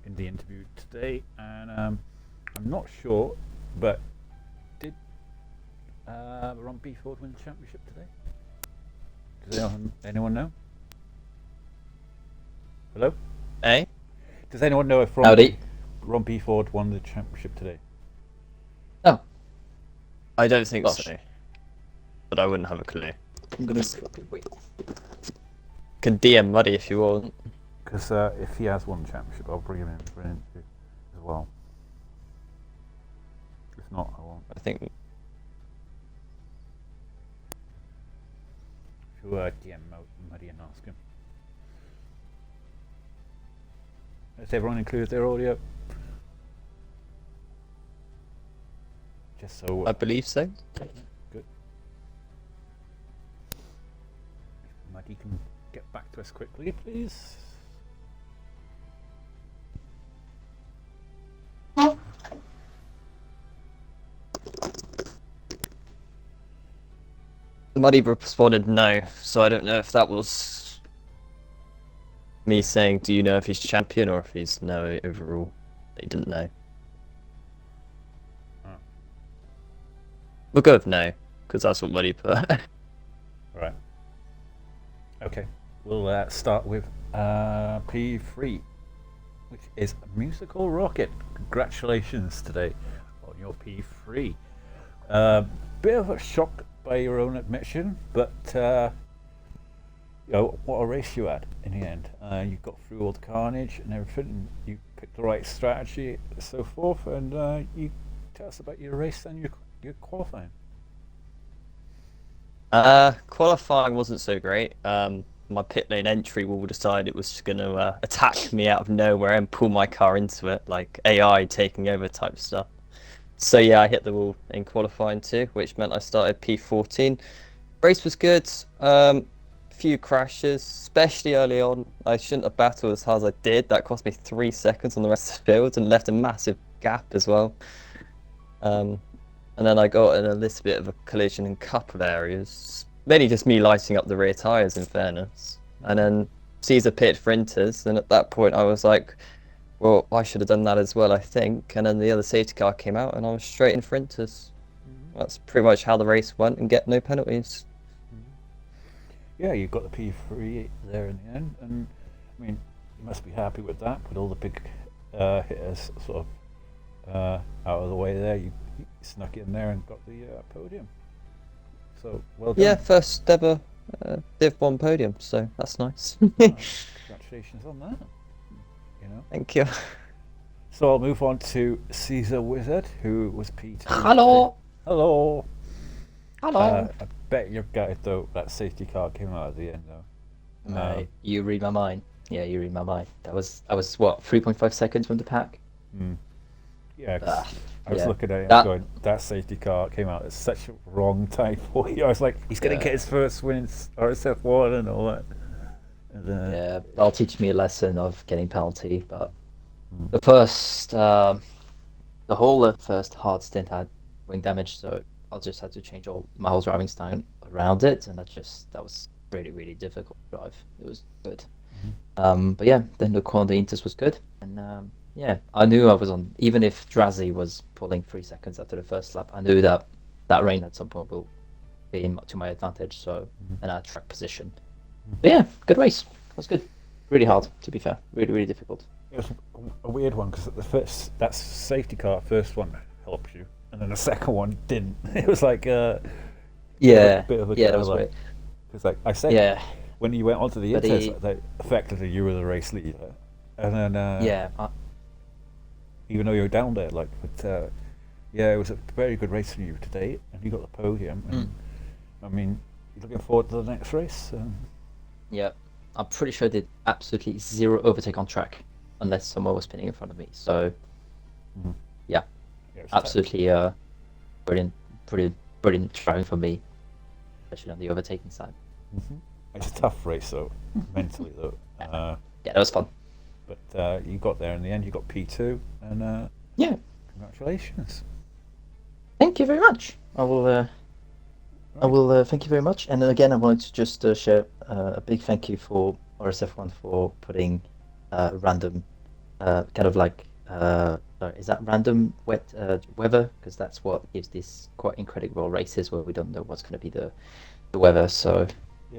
in the interview today, and I'm not sure, but did Ron Beeford win the championship today? Does anyone know? Hello? Eh? Does anyone know if Ron Beeford won the championship today? No. I don't think so. But I wouldn't have a clue. I'm gonna wait. Can DM Muddy if you want. Because if he has won the championship, I'll bring him in for an interview as well. If not, I won't. I think. If you DM Muddy and ask him. Has everyone included their audio? Just so. I believe so. Good. Muddy can get back to us quickly, please. Muddy responded no, so I don't know if that was me saying, do you know if he's champion or if he's no overall? He didn't know. Oh. We'll go with no, because that's what Muddy put. Right. Okay. We'll start with P3, which is Musical Rocket. Congratulations today on your P3. Bit of a shock by your own admission, but you know, what a race you had in the end. You got through all the carnage and everything, and you picked the right strategy and so forth, and you tell us about your race and your qualifying. Qualifying wasn't so great. My pit lane entry wall decided it was just going to attack me out of nowhere and pull my car into it, like AI taking over type stuff. So yeah, I hit the wall in qualifying too, which meant I started P14. Race was good. Few crashes, especially early on. I shouldn't have battled as hard as I did. That cost me 3 seconds on the rest of the field and left a massive gap as well. And then I got in a little bit of a collision in a couple of areas. Mainly just me lighting up the rear tyres, in fairness. And then Caesar pitted for Inters, and at that point I was like, well, I should have done that as well, I think. And then the other safety car came out and I was straight in for Inters. That's pretty much how the race went, and get no penalties. Yeah, you got the P3 there in the end, and I mean, you must be happy with that, with all the big hitters sort of out of the way there. You snuck in there and got the podium. So, well done. Yeah, first ever Div 1 podium, so that's nice. Congratulations on that. You know. Thank you. So I'll move on to Caesar Wizard, who was P2. Hello. Hello. Hello. I bet you're gutted though that safety car came out at the end though. Mate, you read my mind. Yeah, you read my mind. I was what, 3.5 seconds from the pack? Yeah, 'cause Ah, I was yeah. looking at it That- going, that safety car came out at such a wrong time for you. I was like, he's going to get his first win in RSF1 and all that. And, Yeah, that'll teach me a lesson of getting penalty. But the first, the whole first hard stint had wing damage, so I just had to change all my whole driving style around it, and that was really really difficult to drive. It was good. But yeah, then the corner the Inters was good, and yeah, I knew I was on. Even if Drazi was pulling 3 seconds after the first lap, I knew that that rain at some point will be to my advantage. So, and I track position. But yeah, good race. It was good. Really hard, to be fair. Really really difficult. it was a weird one because the first, that safety car, first one helps you, and then the second one didn't. It was like Yeah, bit of a yeah, that was like, weird. because like I said, Yeah, when you went onto the But Inters, he- they effectively you were the race leader, and then yeah. even though you were down there, like, but yeah, it was a very good race for you today, and you got the podium. And, I mean, you're looking forward to the next race. Yeah, I'm pretty sure I did absolutely zero overtake on track, unless someone was spinning in front of me. So, yeah, Yeah, it's absolutely brilliant, brilliant driving for me, especially on the overtaking side. It's a tough race, though, mentally, though. Yeah, that was fun. But you got there in the end. You got P2, and Yeah, congratulations. thank you very much. I will thank you very much. And again, I wanted to just share a big thank you for RSF1 for putting random, kind of like, is that random wet weather? Because that's what gives these quite incredible races where we don't know what's going to be the weather. So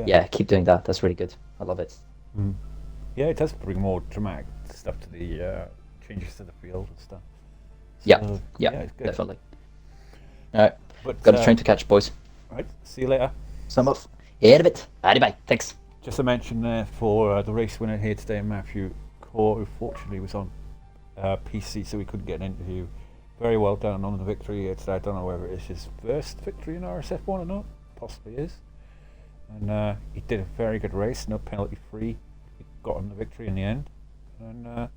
yeah, keep doing that. That's really good. I love it. Yeah, it does bring more dramatic stuff to the changes to the field and stuff. Yeah, So, yeah, it's good. definitely. All right, But, got a train to catch, boys. Right, see you later. Some off. Here in a bit. Bye bye. Thanks. Just a mention there for the race winner here today, Matthew Core, who fortunately was on PC, so we couldn't get an interview. Very well done on the victory here today. I don't know whether it's his first victory in RSF1 or not. Possibly is. And he did a very good race, no penalty free. He got on the victory in the end. And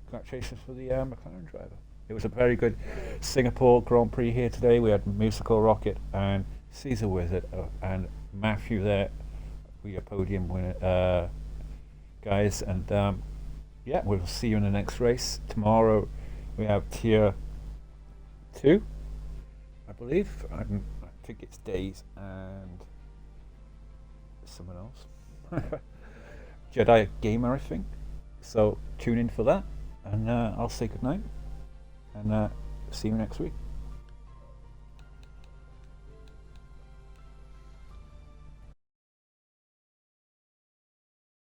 congratulations for the McLaren driver. It was a very good Singapore Grand Prix here today. We had Musical Rocket and Caesar Wizard and Matthew there. We are podium winner, guys. And yeah, we'll see you in the next race. Tomorrow we have Tier 2, I believe. I think it's Days and someone else. Jedi Gamer, I think. So tune in for that. And I'll say goodnight. And see you next week.